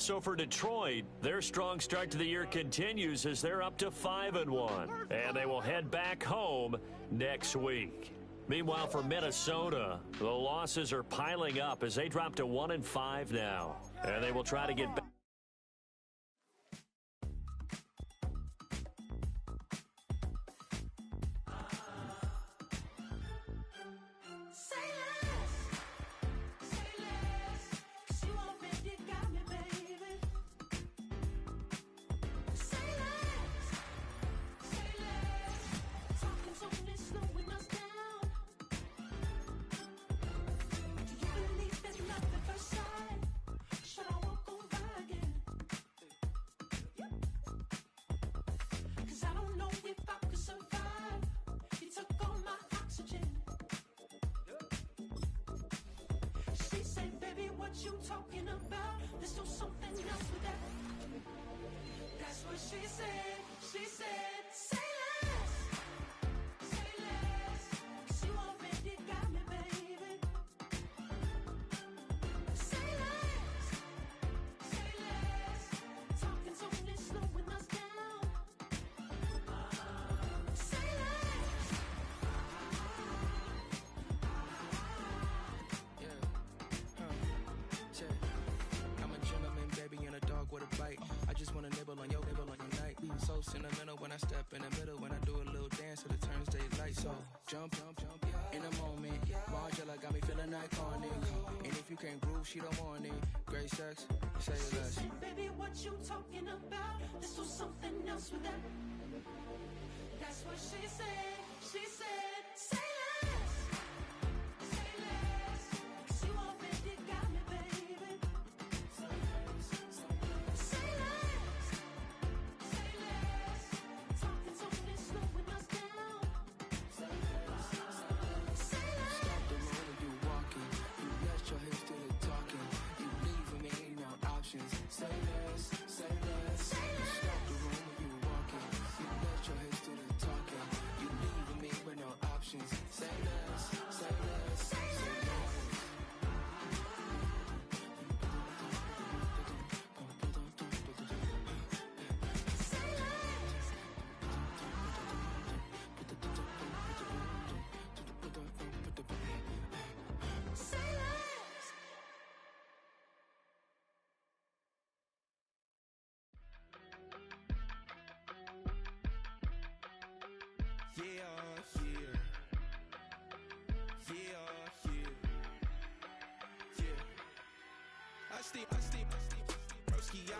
So for Detroit, their strong start to the year continues as they're up to 5-1. And they will head back home next week. Meanwhile, for Minnesota, the losses are piling up as they drop to 1-5 now. And they will try to get back. You talking about? Let's do something else with that. That's what she said. She said, say less. Say less. 'Cause you already got me, baby. Say less. Say less. Talking's only slowing us down. Say less. I'm a gentleman, baby, and a dog with a bite. I just want to nibble on your night. So sentimental when I step in the middle. When I do a little dance, till it turns daylight. So jump, in a moment. Margella got me feeling iconic. And if you can't groove, she don't want it. Great sex, say less. She said, baby, what you talking about? Let's do something else with that. That's what she said. She said, say less. Say less. 'Cause you already got me, baby. Say less. Say less.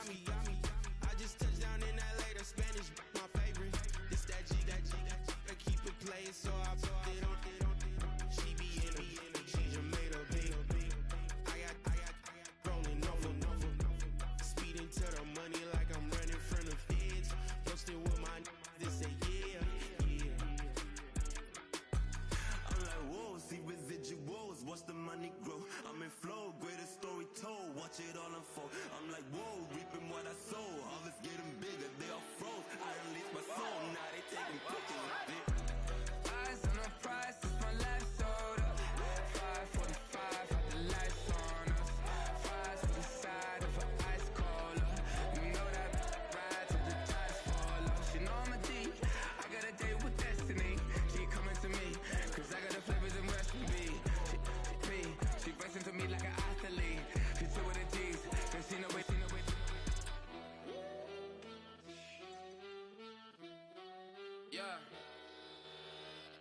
Miami. I just touched down in LA, the Spanish, my favorite. This that G, I keep it playing, so I put it on. She be in a, she just made a big. I got rolling over. Speeding to the money like I'm running from the feds. Posting with my they say yeah. I'm like, whoa, see residuals, watch the money grow. I'm in flow, greatest story told, watch it all unfold. I'm like, whoa, reaping what I sow. Harvest getting bigger, they all froze. I release my soul, now they taking pictures of it. Eyes on the prize, it's my life sold up. 545, had the lights on us. Fries to the side of an ice cola. You know that ride till the tires fall off. She know I'm a D, I got a date with destiny. She coming to me, cause I got the flavors and recipe. She racing to me like an athlete. She two with the G's, cause she know it. Yeah.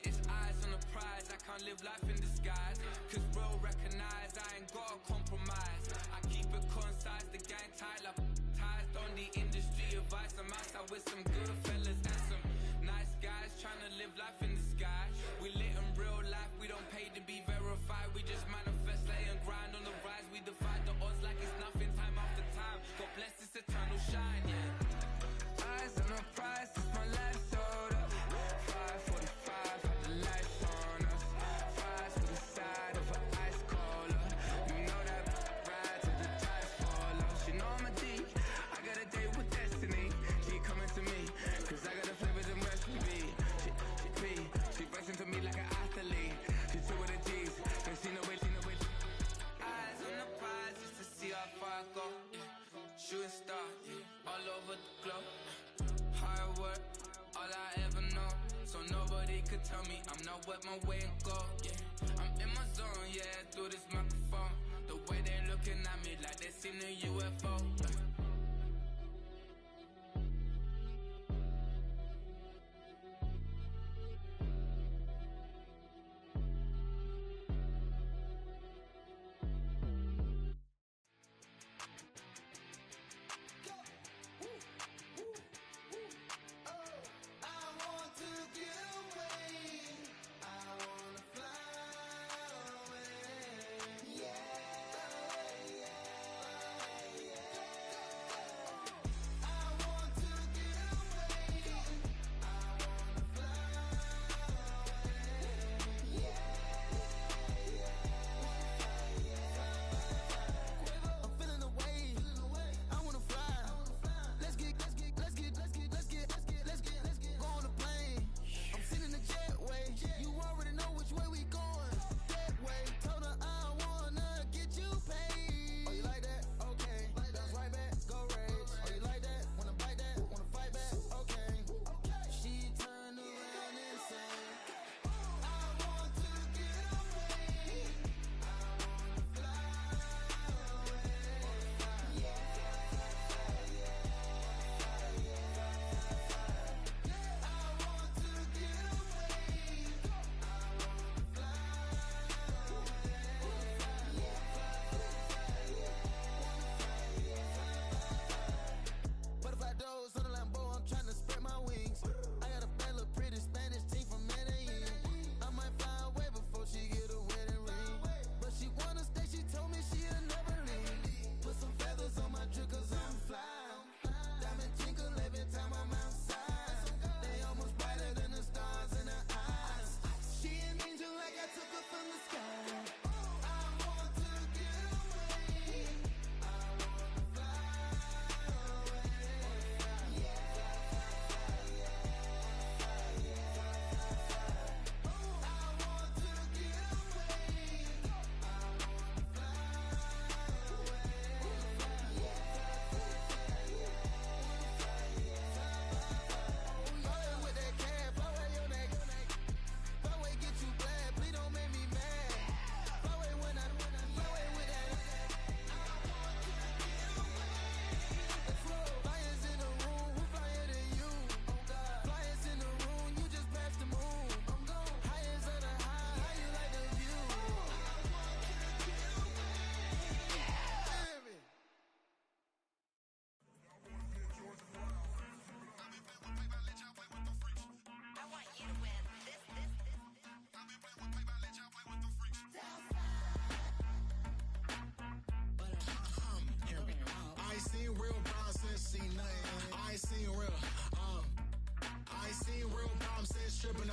It's eyes on the prize, I can't live life in disguise. Cause real recognize I ain't gotta compromise. I keep it concise, the gang tight like ties on the industry advice. I'm outside with some good fellas and some nice guys trying to live life in the sky. We lit in real life, we don't pay to be verified. We just manifest, lay and grind on the rise. We defy the odds like it's nothing, time after time. God bless this eternal shine, yeah. Eyes on the prize, it's my life sold up. 545, had the lights on us. Fries to the side of an ice cola. You know that ride till the tires fall off. She know I'm a D, I got a date with destiny. She coming to me, cause I got the flavors and recipe. She racing to me like an athlete. She two with the G's, cause she know it. Eyes on the prize just to see how far I go. Shooting star, all over the globe. Hard work, all I ever know. So nobody could tell me I'm not wet my way and go. Yeah, I'm in my zone, yeah, through this microphone. The way they looking at me like they seen a UFO.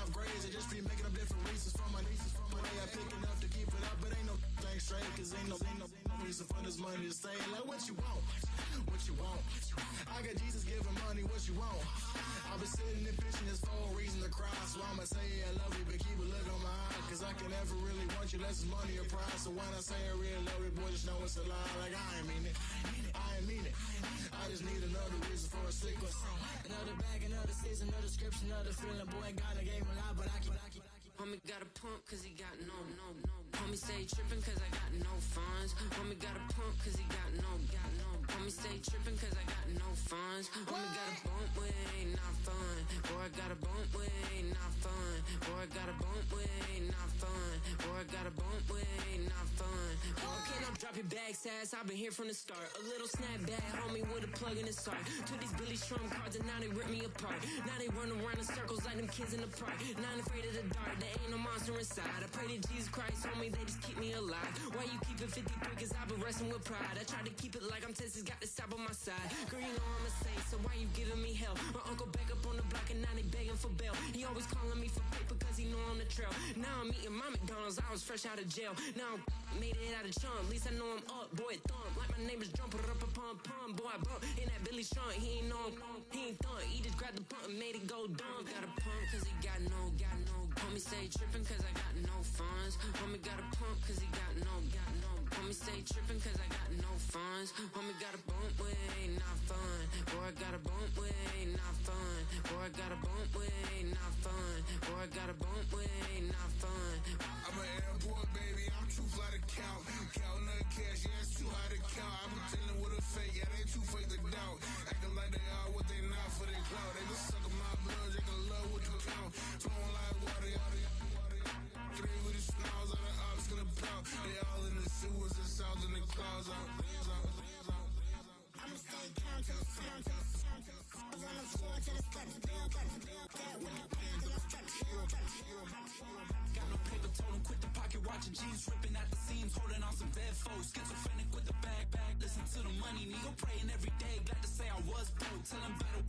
off grades. I just be making up different reasons for my nieces. From my way I picking up to keep it up, but ain't no thing straight. Cause ain't no reason for this money to stay. Like what you want? What you want? I got Jesus giving money, what you want? I've been sitting and pitching this for a reason to cry. So I'ma say I love you, but keep a look on my eye. Cause I can never really want you unless it's money or pride. So when I say I really love you, boy, just know it's a lie. Like I ain't mean it. I ain't mean it. I just need another reason for a sequence. Another bag, another season, another description, another feeling. Boy, God, I gave him a lot, but I keep. Homie got a pump cause he got no. Homie stay trippin' cause I got no funds. Homie got a pump cause he got no. Homie stay trippin' cause I got no funds. Homie got a bump with ain't not fun. Boy, I got a bump with ain't not fun. Boy, I got a bump with ain't not fun. Boy, I got a bump with ain't not fun. Okay, now drop your bag, sass. I've been here from the start. A little snapback, homie, with a plug in his heart. To these Billy Strum cards and now they rip me apart. Now they run around in circles like them kids in the park. Not afraid of the dark. There ain't no monster inside. I pray to Jesus Christ, homie, they just keep me alive. Why you keep it 53? Cause I've been wrestling with pride. I try to keep it like I'm Texas, got the stop on my side. Girl, you know I'm a saint, so why you giving me hell? My uncle back up on the block and now they begging for bail. He always calling me for paper cause he know I'm the trail. Now I'm eating my McDonald's, I was fresh out of jail. Now I'm made it out of chum, at least I know I'm up. Boy, thump, like my neighbor's jumper up a pum. Boy, I bump in that Billy Strong, he ain't know him. He ain't thump, he just grabbed the pump and made it go dumb. Got a pump cause he got no. Homie stay trippin' cause I got no funds. Homie got a pump cause he got no. Homie stay trippin' cause I got no funds. Homie got a bump with ain't not fun. Boy, I got a bump with ain't not fun. Boy, I got a bump with ain't not fun. Boy, I got a bump with ain't not fun. I'm an airport baby, I'm too fly to count. Counting the cash, yeah, it's too high to count. I'm dealing with a fake, yeah, they too fake to doubt. Acting like they are what they not for their clout. They just suckin' my blood, they can love what you count. Flowing like water, three with the snows, all the ops gonna pout. They all in the sewers and south in the clouds. I'ma stay down to the sound, to the sound, to the sound. On the floor to the steps, build, that with the band to the steps. Got no paper, told him quit the pocket, watching jeans ripping at the seams, holding on some bed foes. Schizophrenic with the bag, listen to the money, Nico praying every day. Glad to say I was broke, tell him battle.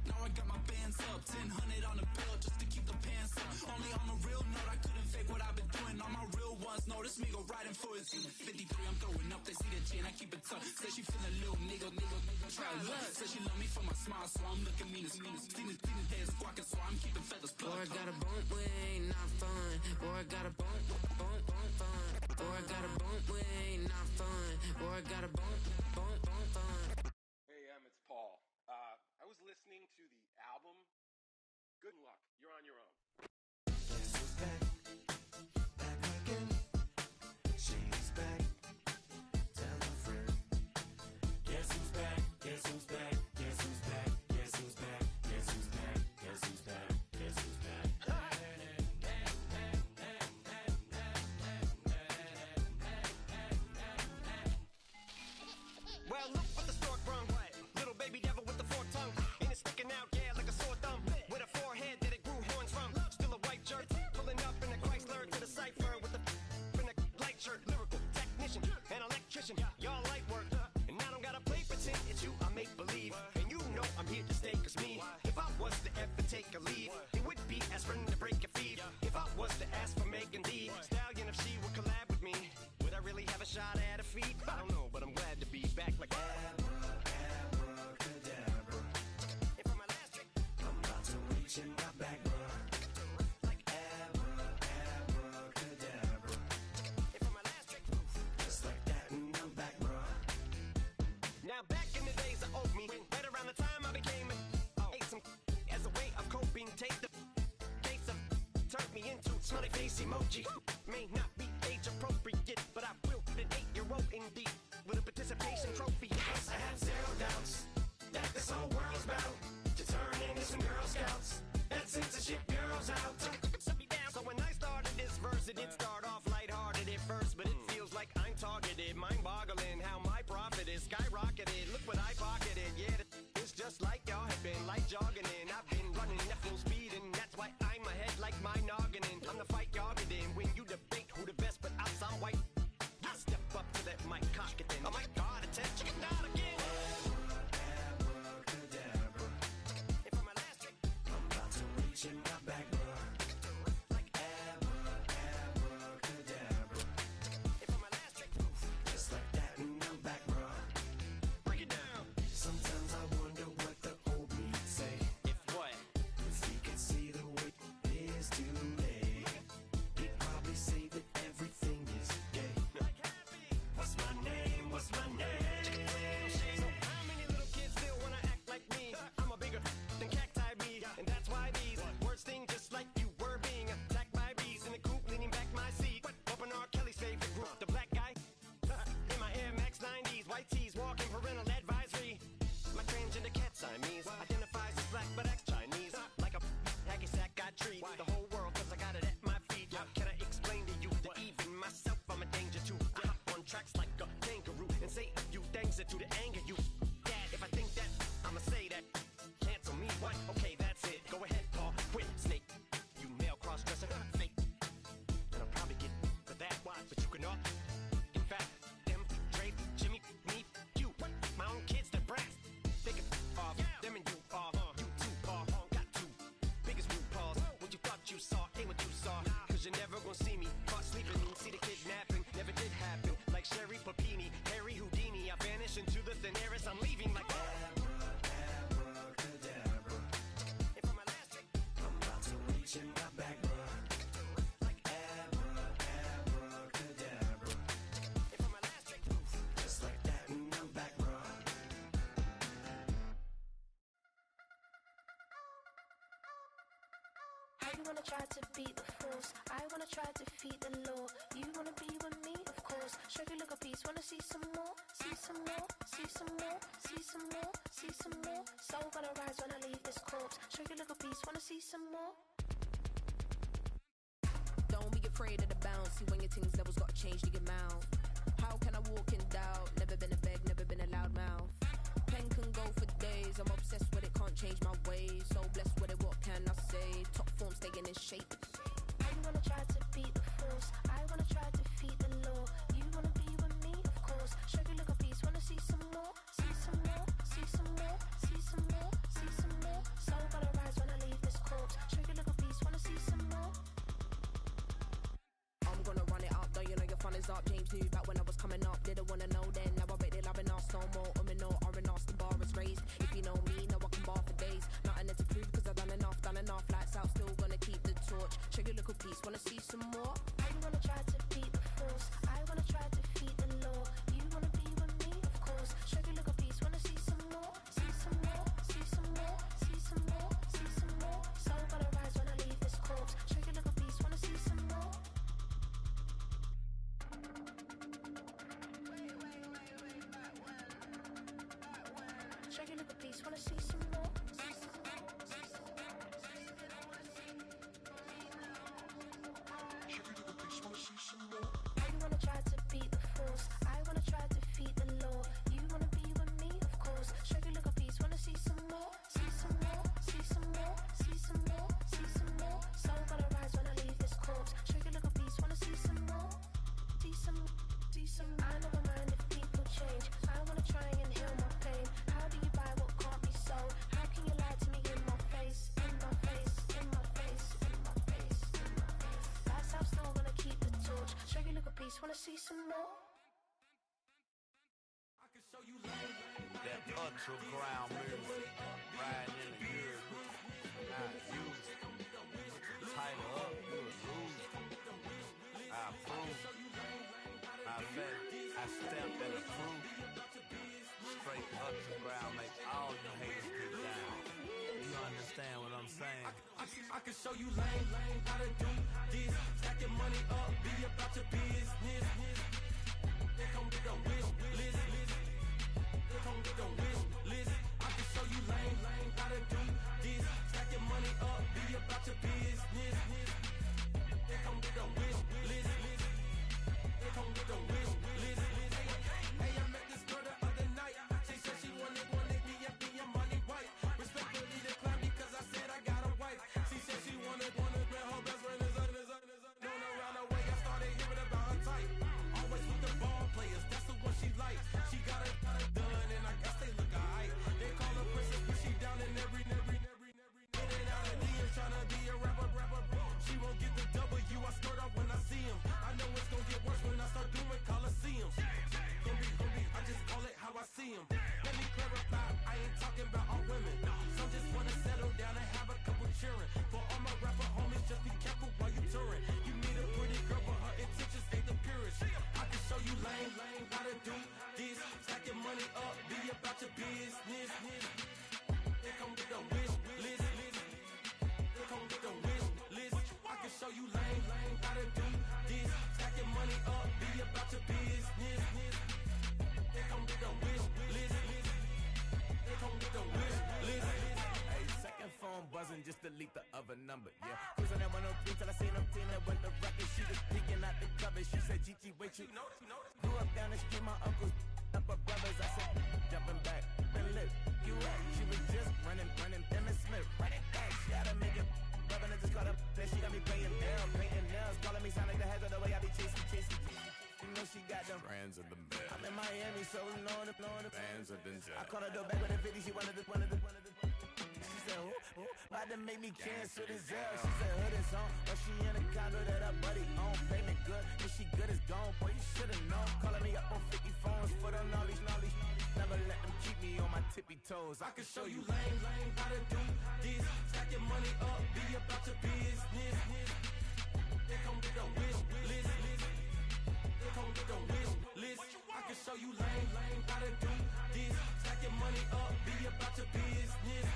Now I got my bands up, 1000 on the bill just to keep the pants up. Only on the real note, I couldn't fake what I've been doing. All my real ones know this me go riding for his 53, I'm throwing up, they see the G and I keep it tough. Say she feeling a little nigga, try to love. Say she love me for my smile, so I'm looking mean as Seen his days squawking, so I'm keeping feathers plucked. Boy, I got a bump with ain't not fun. Boy, I got a bump fun. Boy, I got a bump with ain't not fun. Boy, I got a bump fun. Hey, it's Paul. I was listening to the album. Good luck. You're on your own. Guess who's back? Back again. She's back. Tell a friend. Guess who's back? Guess who's back? Guess who's back? Guess who's back? Guess who's back? Guess who's back? Guess who's back? Well, look what the stork brung. Little baby devil with the forked tongue. And it's sticking out, yeah, like a sore thumb. With a forehead that it grew horns from. Still a white jerk. Pulling up in a Chrysler to the cipher with the in a light shirt. Lyrical technician and electrician. Y'all light work. And I don't gotta play pretend. It's you I make believe. And you know I'm here to stay. Cause me, if I was to ever take a leave, it would be aspirin to break a feed. If I was to ask for Megan D Stallion, if she would collab with me, would I really have a shot at a feat? I don't know, but I'm glad to be back like Abracadabra. And for my last trick, I'm about to reach in my back, bruh. like Abracadabra. and for my last trick, Just like that, and I'm back, bruh. now back in the days of old me, right around the time I became ate some as a way of coping. Take the case of turned me into smiley face emoji. May not be age appropriate, but I will an 8-year-old indeed with a participation trophy. Yes, I have zero doubts that this whole world's bound to turn into some Girl Scouts. That censorship bureau's out. Shut me down. So when I started this verse, it did start off lighthearted at first, but it feels like I'm targeted. Mind-boggling how my profit is skyrocketed. Look what I pocketed. Yeah, it's just like y'all have been like jogging in. I've been running at full speed, and that's why I'm ahead like my noggin. I'm the fight y'all get in when you answer to the anger you that. If I think that, I'ma say that. Cancel me, what? Okay, that's it. Go ahead, Paul. Quit, snake. You male cross-dresser, fake. And I'll probably get for that, why? But you can all. In fact, them, Drake, Jimmy, me, you. My own kids, they're brass. They can off. Them and you off. You two off. Got two. Biggest root paws. What you thought you saw ain't what you saw. Cause you're never gonna see me caught sleeping. See the kidnapping. Never did happen. Like Sherry Papini, Harry Houdini. I vanish into the thin air as I'm leaving like Abracadabra. And for my last trick, I'm about to reach in my back, bruh. Like abracadabra. and for my last trick, Just like that, and I'm back, bruh. I wanna try to beat the force. I wanna try to defeat the law. You wanna be with me, of course. Show you look a piece. Wanna see some more? See some more? See some more? See some more? See some more? Soul gonna rise when I leave this corpse. Show you look a piece. Wanna see some more? Don't be afraid of the bounce. See when your things levels got changed to your mouth. How can I walk in doubt? Never been a beg, never been a loud mouth. Pen can go for days. I'm obsessed with it, can't change my ways. So blessed with it, what can I say? Top form staying in shape. I wanna try to beat the force. I wanna try to defeat the law. You wanna be with me, of course. Show you look a piece. Wanna see some more? See some more? See some more? See some more? See some more? Soul gonna rise when I leave this corpse. Show you look a piece. Wanna see some more? I'm gonna run it up, though you know your fun is up. James knew back when I was coming up. Didn't wanna know then, now I bet they loving us no more. No, R&R's, the bar is raised. If you know me, now I can bar for days. Nothing there to prove, cause I've done enough. Lights out, still gonna keep the torch. Show you little piece, wanna see some more? I wanna try to beat the force. I wanna try to defeat the law. You wanna be with me, of course. Show you look a piece. Wanna see some more? See some more? See some more? See some more? See some more? Soul gonna rise when I leave this corpse. Show you look a piece. Wanna see some more? Show you look a piece. Wanna see some more? I wanna try to beat the force. I wanna try to defeat the law. You wanna be with me, of course. Show you look a piece. Wanna see some more? See some more? See some more? See some more? See some more? Soul gonna rise when I leave this corpse. Show you look a piece. Wanna see some more? See some. See some. I never mind if people change. I wanna try and heal my pain. How do you buy what can't be sold? How can you lie to me in my face? In my face. In my face. In my face. In my face. That's how I'm still gonna keep the torch. Show you look a piece. Wanna see some more? That ultra ground music, riding in the good, not used. Tighten up, good lose. I approve. I bet I stamped and approved. Straight ultra ground make all you haters get down. You understand what I'm saying? I can show you lame, how to do this. Stack your money up, be about your business. They come with a wish list. They come with a wish list. I can show you lame, how to do this. Stack your money up, be about your business. They come with a wish list. They come with a wish list. Hey, I met this girl the other night. She said she wanted me and be a money white. Respectfully declined because I said I got a wife. She said she wanted man, her best friend is known around the way. I started hearing about her type. Always with the ball players, that's the one she like. She got it done, and I guess they look alright. They call her princess, but she down in every. In and out of DMs, tryna be a rapper. She won't get the W, I skirt off when I see him. I know it's gonna get worse when I start doing Coliseums. Gonna be, I just call it how I see him. Let me clarify, I ain't talking about all women. Some just wanna settle down and have a couple cheering. For all my rapper homies, just be careful while you touring. You meet a pretty girl, but her intentions ain't the purest. I can show you lame, how to do this. Stack your money up, be about your business. They come with a wish list. They come with a wish list. I can show you lame, how to do this. Stack your money up, be about your business. They come with a wish list. They come with a wish list. Hey, second phone buzzing, just delete the other number, yeah. Cruising at 103 till I seen them feeling when the record. She was peeking out the cover. She said, Gigi, wait, you grew up down the street, my uncles, upper brothers. I said, in Miami, so knowing the Fans have been I called her door back with a 50, she wanted the. She said, who? About to make me cancel this L. She said, hood is on, but she in a condo that her buddy own. Payment good, if she good is gone. Boy, you should've known. Calling me up on 50 phones, foot on all these. Never let them keep me on my tippy toes. I can show you lame, how to do this. Stack your money up, be about your business. They come with a wish list. They come with a wish list. I can show you lame, how to do this. Stack your money up, be about your business.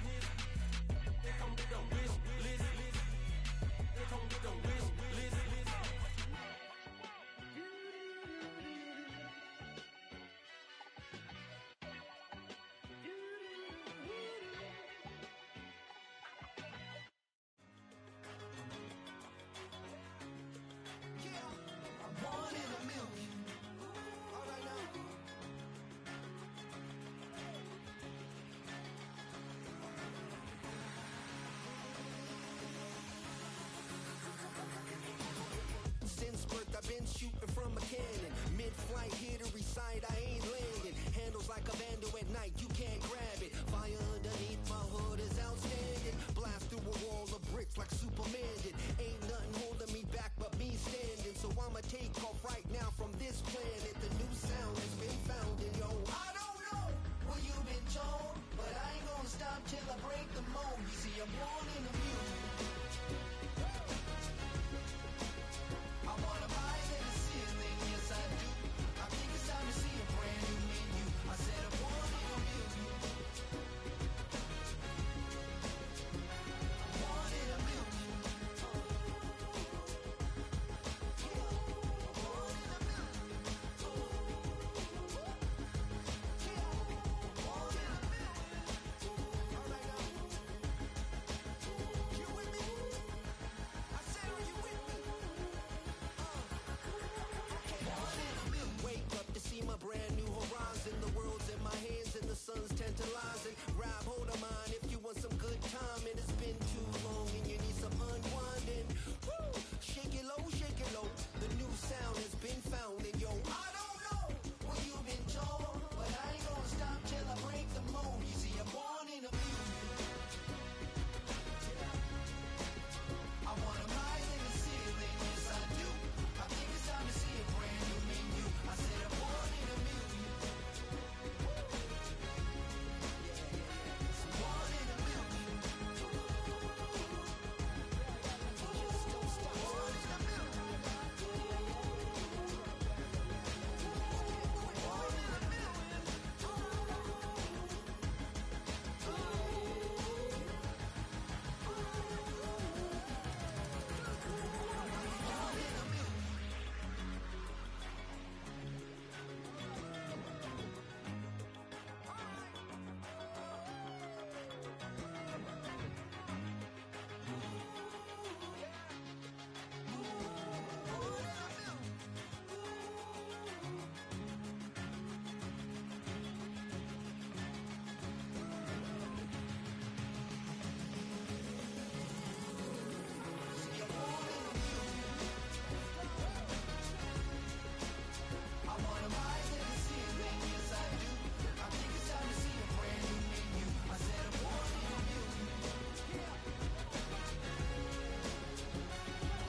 They come with a wish list. They come with a wish list. One in a million. All right now. Since birth I've been shooting from a cannon. Mid-flight, hit or recite, I ain't landing. Handles like a vandal at night, you can't grab it. Fire underneath my hood is outstanding. Blast through a wall of bricks like Superman did. Ain't nothing holding me back but me standing. So I'ma take off right now from this planet. The new sound has been found in yo. I don't know what you've been told, but I ain't gonna stop till I break the mold. You see, I'm born in the music. I wanna rise in the ceiling, yes I do. I think it's time to see a brand new menu. I said I'm born in the music. I'm born in a million. Wake up to see my brand new horizon. The world's in my hands and the sun's tantalizing. Grab hold of mine if you want some good time. And it's been too long and you need some unwinding. Woo! Shake it low, shake it low. The new sound has been found and yo, I don't know what you've been told, but I ain't gonna stop till I break the mold. You see, I'm born in a million. I wanna rise in the ceiling, yes I do. I think it's time to see a brand new menu. I said I'm born in a million. I'm born in a million. Born in a million. Born in a million. Born in a million. I wanna rise in the ceiling, yes I do. I think it's time to see a brand new menu. I said I'm born in a million.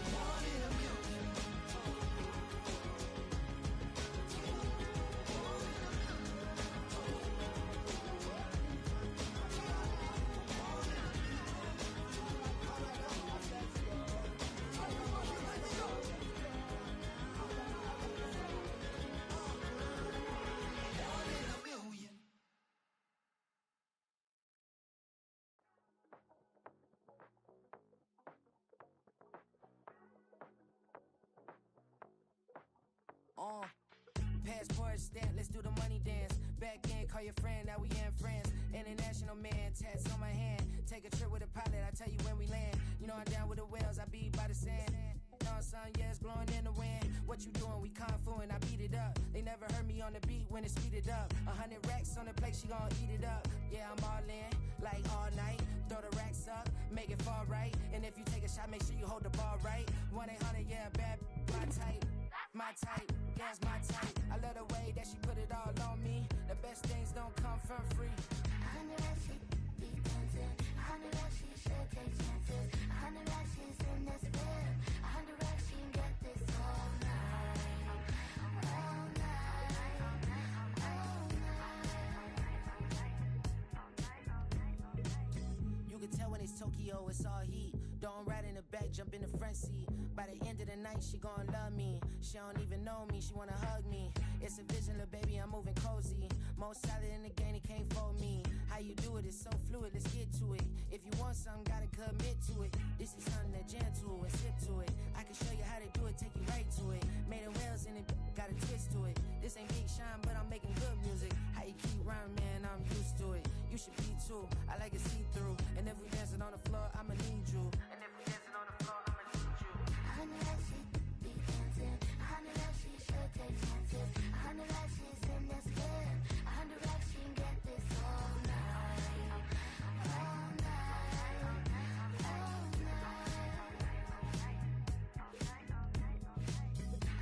Born in a million. Born in a million. Passport stamp, let's do the money dance. Back in, call your friend, now we in France. International man, tats on my hand. Take a trip with a pilot, I tell you when we land. You know I'm down with the whales, I be by the sand. On sun, yeah, it's blowing in the wind. What you doing? We kung fu and I beat it up. They never heard me on the beat when it speeded up. 100 racks on the plate, she gon' eat it up. Yeah, I'm all in, like all night. Throw the racks up, make it fall right. And if you take a shot, make sure you hold the ball right. 1-800, yeah, bad, my type. My type, yeah, it's my type. I love the way that she put it all best things don't come for free. 100 racks, she be dancing. 100 racks, she should take chances. 100 racks, she's in this bed. 100 racks, she can get this all night. All night. All night. You can tell when it's Tokyo, it's all heat. Don't ride in the back, jump in the front seat. By the end of the night, she gon' love me. She don't even know me, she wanna hug me. It's a vision, little baby, I'm moving cozy. Most solid in the game, he can't fold me. How you do it, it's so fluid, let's get to it. If you want something, gotta commit to it. This is something that jam to and sip to it. I can show you how to do it, take you right to it. Made of whales in it, got a twist to it. This ain't Big Sean, but I'm making good music. How you keep rhyming, man, I'm used to it. You should be too, I like it see-through. And if we dancing on the floor, I'ma need you. And if we dancing on the floor, I'ma need you. 100 racks, she be dancing. 100 racks, she should take chances. 100 racks, she's in this bed. 100 racks, she can get this all night. All night. All night.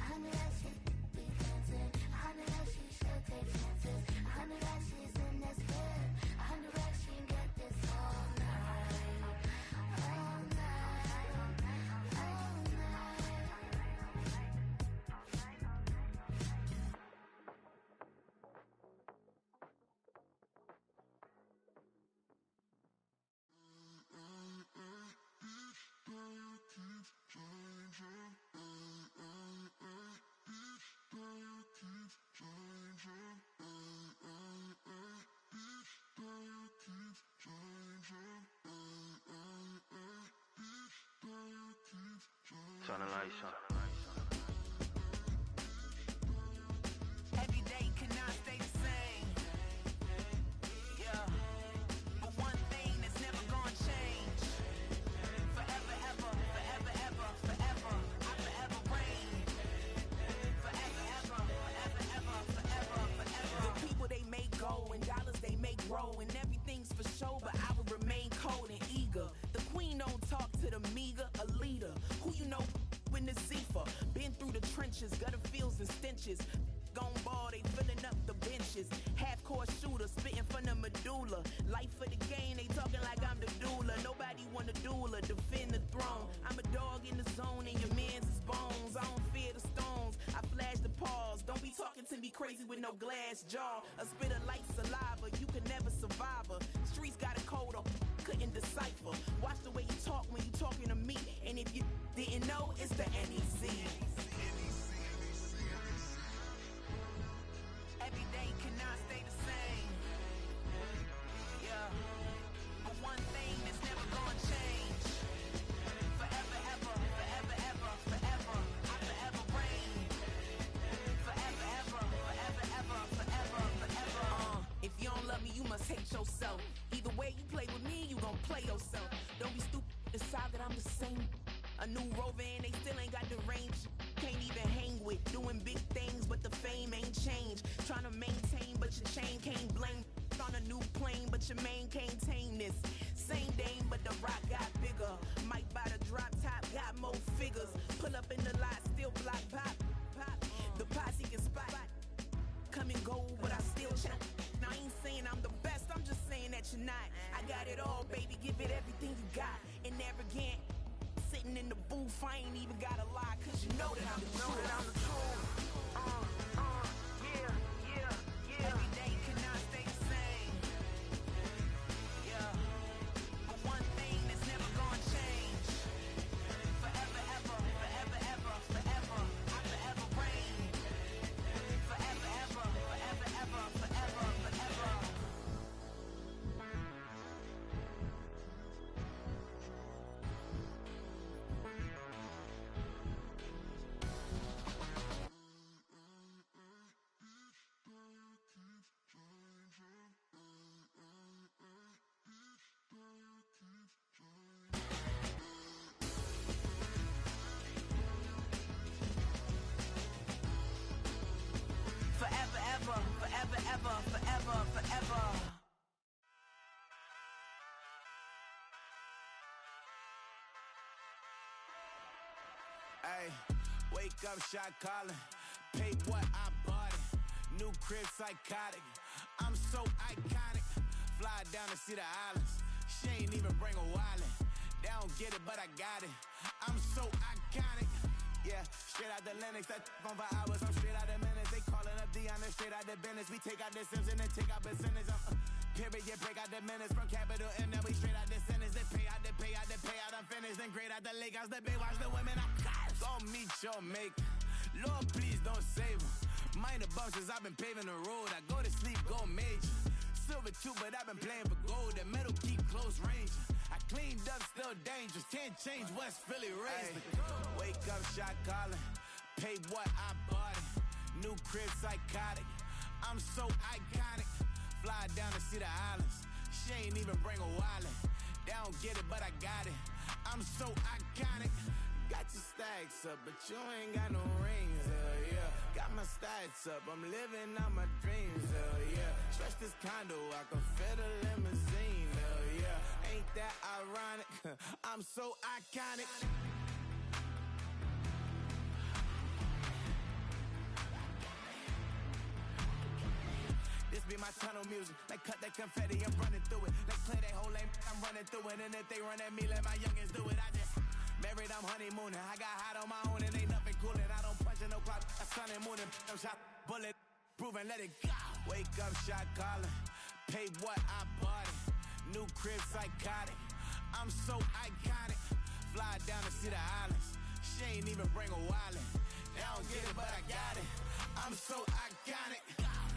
100 racks, she be dancing. 100 racks, she should take chances. 100 racks, she's in this bed. 100 racks, she can get this all night. All night. All Turn the lights on. Every day cannot stay the same. Yeah. But one thing that's never gonna change. Forever, ever, forever, ever, forever. I forever reign. Forever, ever, forever, ever, forever, forever. The people they make go and dollars they make grow and everything's for show, but I will remain cold and eager. The queen don't talk to the meager, a leader. Who you know in the Zephyr? Been through the trenches, gutter fields and stenches. Gone ball, they filling up the benches. Half-court shooter, spitting from the medulla. Life for the game, they talking like I'm the doula. Nobody want a doula, defend the throne. I'm a dog in the zone and your man's is bones. I don't fear the stones, I flash the paws. Don't be talking to me crazy with no glass jaw. A spit of light saliva, you can never survive her. Streets got a code up, couldn't decipher. Watch the way you talk when you talking to me. And if you didn't know, it's the NEC. Every day cannot stay the same. Yeah. But one thing that's never gonna change. Forever, ever, forever, ever, forever. I forever reign. Forever, ever, forever, ever, forever, forever. If you don't love me, you must hate yourself. Either way you play with me, you gon' play yourself. Don't be stupid, decide that I'm the same. A new rover and they still ain't got the range. Can't even hang with, doing big things, but the fame ain't changed. Trying to maintain, but your chain can't blame. On a new plane, but your main can't tame this. Same dame, but the rock got bigger. Might buy the drop top, got more figures. Pull up in the lot, still block pop. The posse can spot. Come and go, but I still check. Now I ain't saying I'm the best, I'm just saying that you're not. I got it all, baby, give it everything you got. And arrogant, sitting in the booth, I ain't even gotta lie, cause you know that I'm the truth. Yeah. Every day cannot stay the same. Yeah. But one thing that's never gonna change. Forever, ever, forever, ever, forever. I forever reign. Forever, ever, forever, ever, forever, forever. Forever, ever, forever, ever, forever, forever. Hey, wake up, shot calling. Pay what I bought it. New crib psychotic. I so iconic. Fly down to see the islands. She ain't even bring a wallet. They don't get it, but I got it. I'm so iconic. Yeah, straight out the Lennox, that on for hours. I'm straight out the minutes. They calling up Deanna, straight out the business. We take out the Sims and then take out percentage. Period, break out the minutes from capital M. Then we straight out the sentence. They pay out, they pay out, they pay out. I'm finished. Then grade out the lake house, the bay watch the women. I got go meet your mate. Lord, please don't save them. Minor bumps as I've been paving the road. I go to sleep, go major. Silver too, but I've been playing for gold. The metal keep close range. I cleaned up, still dangerous. Can't change West Philly raised. Wake up, shot calling. Pay what I bought it. New crib, psychotic. I'm so iconic. Fly down to see the islands. She ain't even bring a wallet. They don't get it, but I got it. I'm so iconic. Got your stacks up, but you ain't got no rings, yeah. Got my stats up, I'm living out my dreams, yeah. Stretch this condo, I can fit a limousine, yeah. Ain't that ironic? I'm so iconic. This be my tunnel music. Like cut that confetti, I'm running through it. Like play that whole lane, I'm running through it. And if they run at me, let my youngins do it. I just married, I'm honeymooning. I got hot on my own and ain't nothing coolin'. I don't punch in no clock, I sun and moonin'. I'm shot, bullet, proven, let it go. Wake up, shot calling. Pay what I bought it. New crib, psychotic. I'm so iconic. Fly down to see the islands. She ain't even bring a wallet. They don't get it, but I got it. I'm so iconic.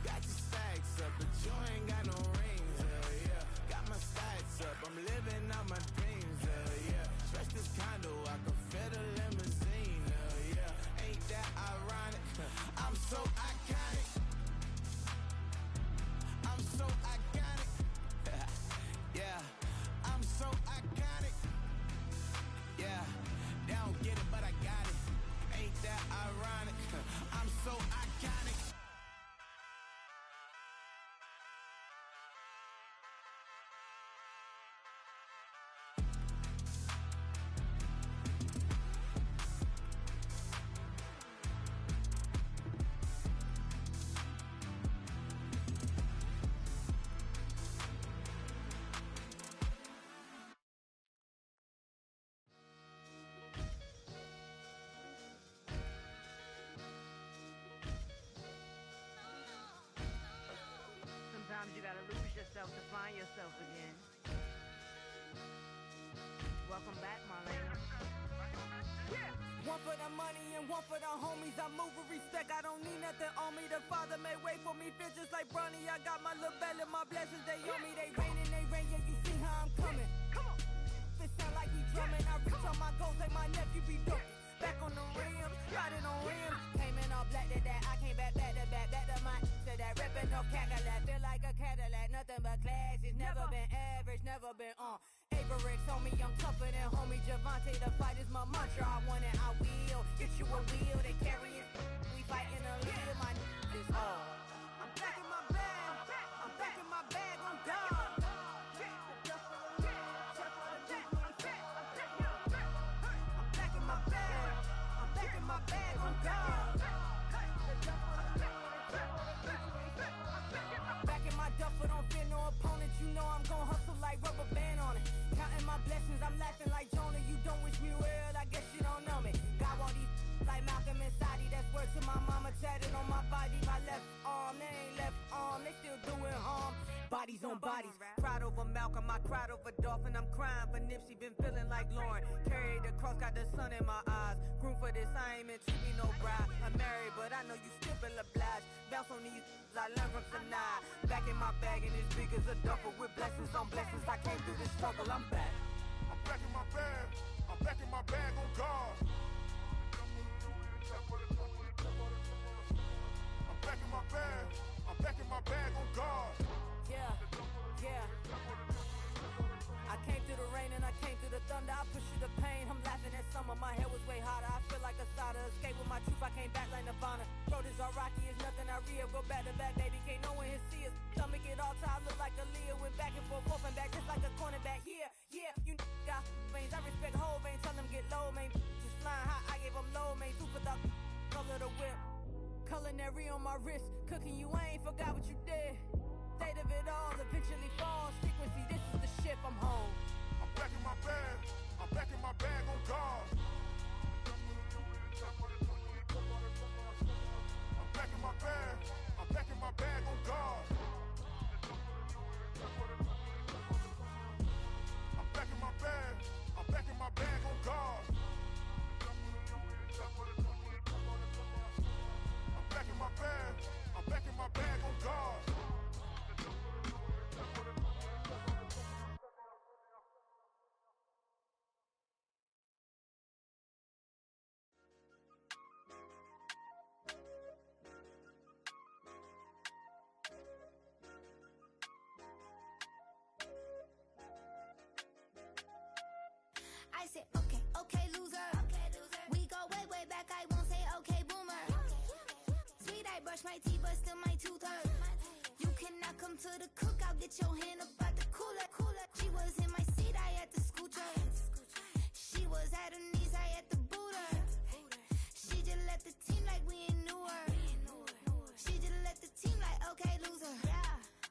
Got your stacks up, but you ain't got no rings, yeah. Got my stats up, I'm living out my dreams, yeah. Stretch this condo, I can fit a limousine, yeah. Ain't that ironic? I'm so iconic. I'm so iconic. Yeah, I'm so iconic. Yeah, they don't get it, but I got it. Ain't that ironic? I'm so iconic. Sometimes you gotta lose yourself to find yourself again. Welcome back, Marlena. Yeah. One for the money and one for the homies. I move with respect, I don't need nothing on me. The Father may wait for me, feel just like Bronny. I got my little belly, my blessings, they on me. They rain, yeah, you see how I'm coming. Come on. It sound like we drumming. I reach on my goals, like my nephew be dope. Back on the rim, riding on rim. Came in all black to that, I came back to my to that ripping off Cadillac. Feel like a Cadillac, nothing but class. It's never been average, never been on. Averix on me, I'm tougher than homie Javante. The fight is my mantra, I want it, I will. Get you a wheel, they carry it. We fighting a little, my is all. I'm back in my bag, I'm back in my bag, on God. Back in my duffel, don't fear no opponent. You know I'm gon' hustle like rubber band on it. Counting my blessings, I'm laughing like Jonah. You don't wish me well, I guess you don't know me. Got all these like Malcolm and Sadie. That's word to my mama, tatted on my body. My left arm, they ain't left arm, they still doing harm. Bodies on bodies, cried over Malcolm, I cried over Dolphin. I'm crying for Nipsey, been feeling like Lauren. Carried the cross, got the sun in my eyes. Groom for this, I ain't meant to be no bride. I'm married, but I know you still feel obliged. Bounce on these, I learned from Sanaa. Back in my bag, and it's big as a duffel. With blessings on blessings, I came through this struggle, I'm back. I'm back in my bag, I'm back in my bag, on God. I'm back in my bag, I'm back in my bag, on God. Yeah, yeah. I came through the rain and I came through the thunder. I pushed through the pain, I'm laughing at summer. My hair was way hotter, I feel like a Sada. Escape with my truth, I came back like Nirvana. Road is all rocky, it's nothing I real. Go back to back, baby, can't no one here see us. Stomach it all time, look like a Leah. Went back and forth and back, just like a cornerback. Yeah, yeah, you got veins, I respect whole veins. Tell them get low, man. Just flying high, I gave them low, man. Super thought, color the whip. Culinary on my wrist, cooking you, I ain't forgot what you did. State of if I'm home. I'm back in my bag. I'm back in my bag on guard. I'm back in my bag. I'm back in my bag on guard. I'm back in my bag. I'm back in my bag on guard. I'm back in my bag. I'm back in my bag on guard. I said, okay, okay, loser. We go way, way back. I won't say okay, boomer. Sweet, I brush my teeth, but still my tooth hurt. You cannot come to the cookout. Get your hand up out the cooler. She was in my seat. I had to scoot her. She was at her knees. I had to boot her. She just left the team like we ain't knew her. She just left the team like, okay, loser.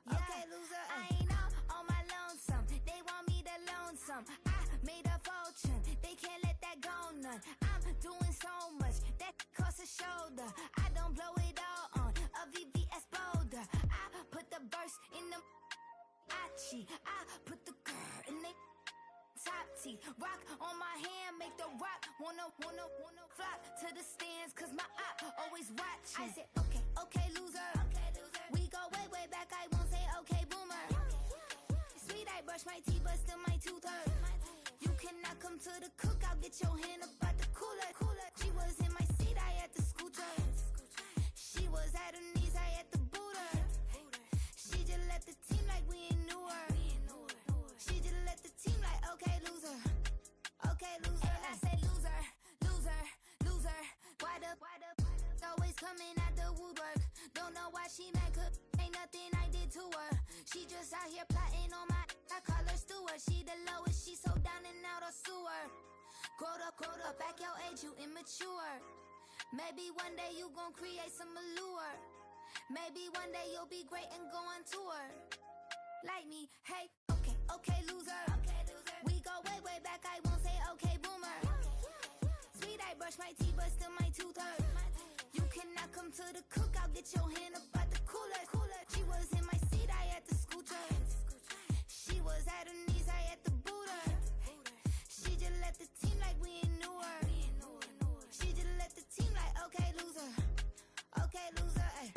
Okay, loser. I ain't on my lonesome. They want me to loan some. I made a fortune. They can't let that go none. I'm doing so much that costs a shoulder. I don't blow it all on a VVS boulder. I put the verse in the Achi. I put the girl in the top T. Rock on my hand, make the rock wanna flock to the stands, cause my eye always watching. I said, okay, okay, loser. We go way, way back. I won't say okay, boomer. Sweet, I brush my teeth, but still my tooth hurt. You cannot come to the cookout. Get your hand up out the cooler. She was in my seat. I had to scoot her. She was at her knees. I had to boot her. She just left the team like we ain't knew her. She just left the team like, okay, loser. Okay, loser. And I say loser, loser, loser. Why the always coming out the woodwork? Don't know why she mad, cause ain't nothing I did to her. She just out here plotting on my, I call her steward. She the lowest, she so down and out of sewer. Growed up, back your age, you immature. Maybe one day you gon' create some allure. Maybe one day you'll be great and go on tour. Like me, hey, okay, okay, loser. We go way, way back, I won't say okay, boomer. Sweet, I brush my teeth, but still my tooth hurt. You cannot come to the cookout. Get your hand up out the cooler. She was in my seat. I had to scoot her. She was at her knees. I had to boot her. She just left the team like we ain't knew her. She just left the team like, okay, loser. Okay, loser. Ay.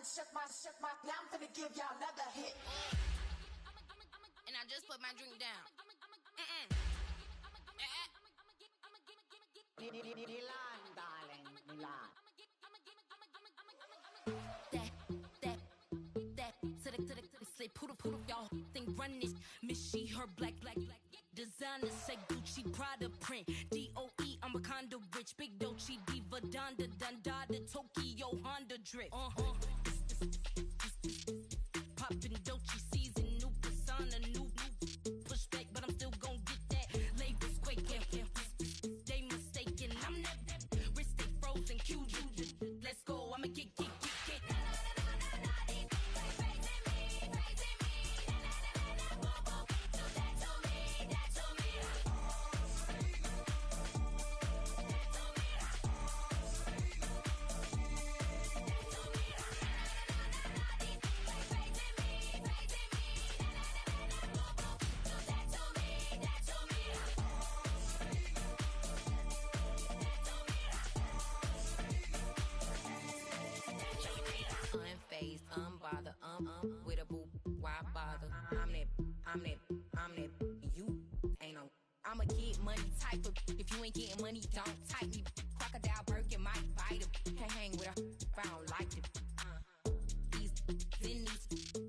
Now I'm gonna give y'all another hit. And I just put my drink down. Milan, darling, Milan. That to the slip, put y'all think run this. Miss she her black designer say Gucci Prada print. DOE I'm a condo rich, big Dolce Diva Donda Dundada Tokyo Honda drip. Poppin' Dolce season, new persona, new pushback, but I'm still gon' get that. Labels quaking, they mistaken. I'm that wrist stay frozen, Q. Let's go, I'ma get. Unfazed, unbothered, with a boo, why bother? I'm that, you ain't no. I'm a get money type of, if you ain't getting money, don't type me. Crocodile Birkin might bite him. Can't hang with her if I don't like it. These,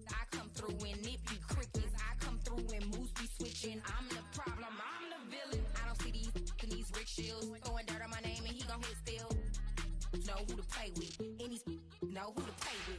I come through and nip you crickets. I come through and moves be switching. I'm the problem, I'm the villain. I don't see these rickshaws throwing dirt on my name and he gon' hit still. Know who to play with, and he's know who to play with.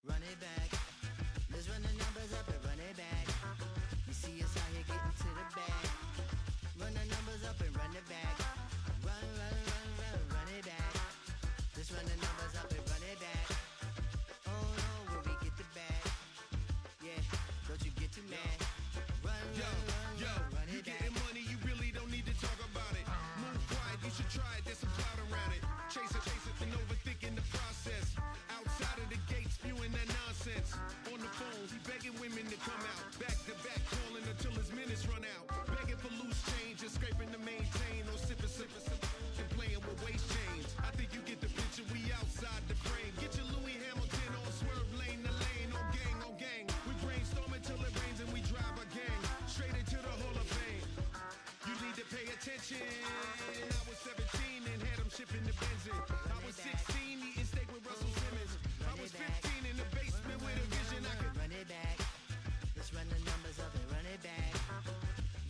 Run it back. Let's run the numbers up and run it back. You see us out here getting to the bag. Run the numbers up and run it back. Run it back. Let's run the numbers up and run it back. Oh no, where we get the bag. Yeah, don't you get too mad. Run it you back. getting money, you really don't need to talk about it. Move quiet, you should try it, there's some clout around it. Chase it, and overthinking the process. Outside of the gates, spewing that nonsense. On the phone, he begging women to come out. Back to back, calling until his minutes run out. Begging for loose change and scraping to maintain. Or sipping, and playing with waist chains. I think you get the picture, we outside the frame. Get your Louis Hamilton on swerve lane to lane. On gang. We brainstorm until it rains and we drive our gang straight into the Hall of Fame. You need to pay attention. I was 17 and had them shipping the Benzin. I was 16 eating steak with Russell Simmons. I was 15 in the basement with a vision. I could run it back. Let's run the numbers up and run it back.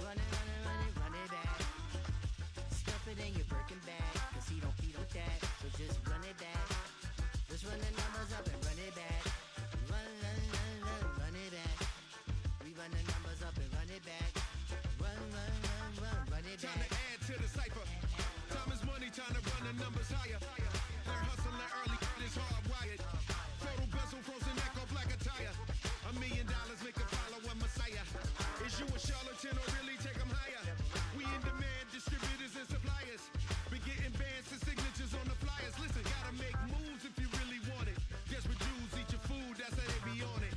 Run it back. Stuff it in your Birkin bag, cause he don't eat with that. So just run it back. Let's run the numbers up and run it back. Run it back. We run the numbers up and run it back. Run it back. Time to add to the cipher. Time is money, time to run the numbers higher. They're hustling early, it's hardwired. Photo bezel, frozen echo, black attire. $1 million make a follow a messiah. Is you a charlatan or really take them higher? We in demand, distributors and suppliers. Been getting bands and signatures on the flyers. Listen, gotta make moves if you really want it. Desperate Jews eat your food, that's how they be on it.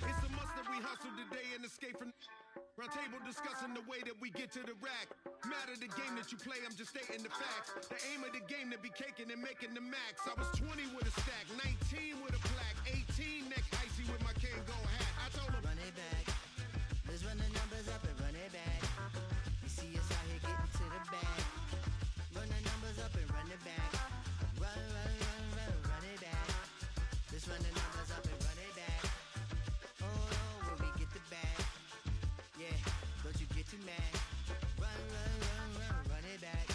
It's a must that we hustle today and escape from. Round table discussing the way that we get to the rack. Matter the game that you play, I'm just stating the facts. The aim of the game to be caking and making the max. I was 20 with a stack, 19 with a plaque, 18 neck icy with my Kango hat. I told him, run it back. Let's run the numbers up and run it back. You see us out here getting to the bag. Run the numbers up and run it back. Run, run, run, run, run it back. Let's run the numbers up and run it back. Oh, when we get the bag. Yeah, don't you get too mad. Run, run, run, run, run it back.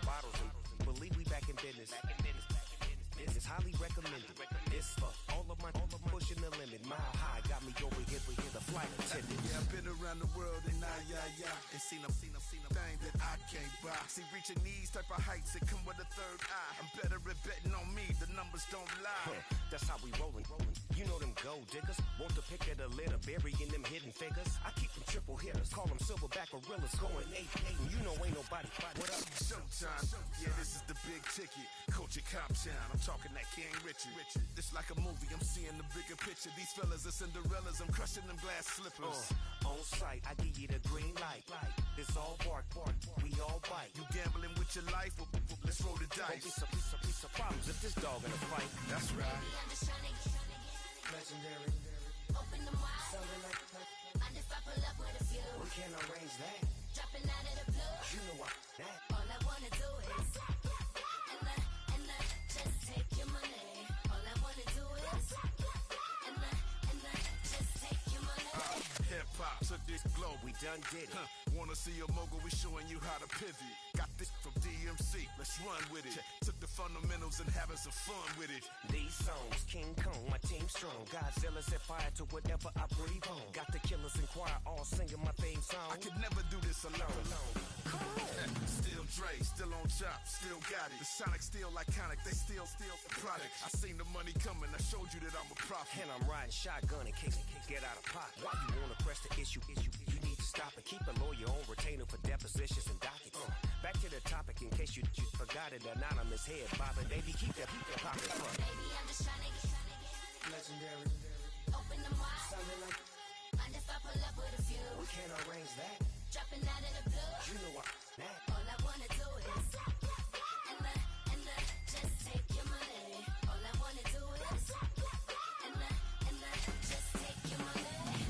Bottles and believe we back in business. This is highly recommended. This for all of my pushing the limit. Mile high got me over here for the flight attendant. Yeah, I've been around the world and and seen them thing that I can't buy. See, reaching these type of heights, it come with a third eye. I'm better at betting on me, the numbers don't lie. That's how we rollin'. You know them gold diggers, want to pick at a litter, burying them hidden figures. I keep them triple hitters, call them silverback gorillas, going 8-8, and you know ain't nobody. What up? Showtime, yeah, this is the big ticket. Coach at Comptown, I'm talking that King Richard. This like a movie, I'm seeing the bigger picture. These fellas are Cinderellas, I'm crushing them glass slippers. On sight, I give you the green light. It's all bark, we all bite. You gambling with your life, let's roll the dice. Won't be piece of problems if this dog in a fight. That's right. Legendary. Open them wide. Sounding like Mind if I pull up with a few? we can't arrange that. Dropping out of the blue. You know what that. All I wanna do is and just take your money. All I wanna do is and just take your money. Hip hop took this globe, we done did it. Wanna see a mogul? We showing you how to pivot. Got this from DMC, let's run with it. Took the fundamentals and having some fun with it. These songs, King Kong, my team strong. Godzilla set fire to whatever I breathe on. Got the killers in choir all singing my theme song. I could never do this alone. Still Dre, still on top, still got it. The Sonic still iconic, they still the product. I seen the money coming, I showed you that I'm a prophet. And I'm riding shotgun in case get out of pocket. Why you wanna press the issue? You need to stop and keep a lawyer on retainer for depositions and dockets. Back to the topic in case you forgot it. Anonymous head bobbing, baby, keep that pocket front. Baby, I'm just tryna get Legendary. open them wide. Sounding like Mind if I pull up with a few? we can't arrange that. Dropping out of the blue. You know what that. All I wanna do is and just take your money. All I wanna do is and just take your money.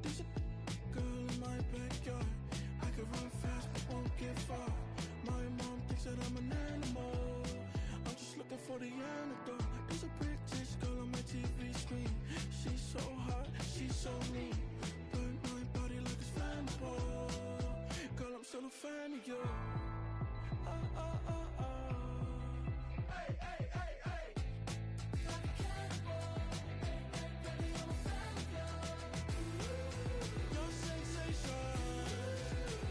There's a girl in my backyard. I can run fast but won't get far. My mom thinks that I'm an animal. I'm just looking for the antidote. There's a British girl on my TV screen. She's so hot, she's so mean. Burn my body like it's flammable. Girl, I'm still a fan of you. Hey, hey, hey, hey. Like a cannibal. Baby, I'm a fan of you. Your sensation,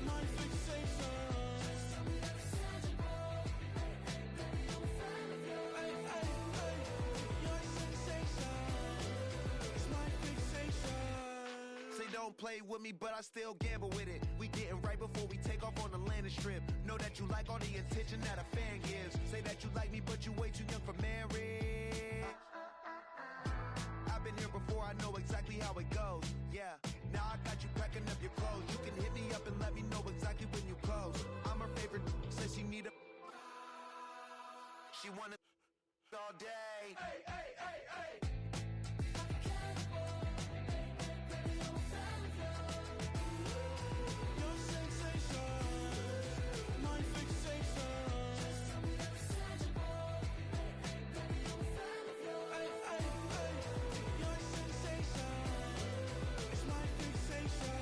my fixation. Just tell me that it's tangible. Baby, I'm a fan of you. Hey, hey, hey. Your sensation is my fixation. Say don't play with me, but I still gamble with it. We getting right before we take off on the landing strip. Know that you like all the attention that a fan gives. Say that you like me, but you way too young for marriage. I've been here before, I know exactly how it goes. Yeah, now I got packing up your clothes. You can hit me up and let me know exactly when you close. I'm her favorite, says she need a. She wanna all day. Hey, hey, hey, hey. Your sensation, my fixation. Hey, hey, hey. Your sensation is my fixation.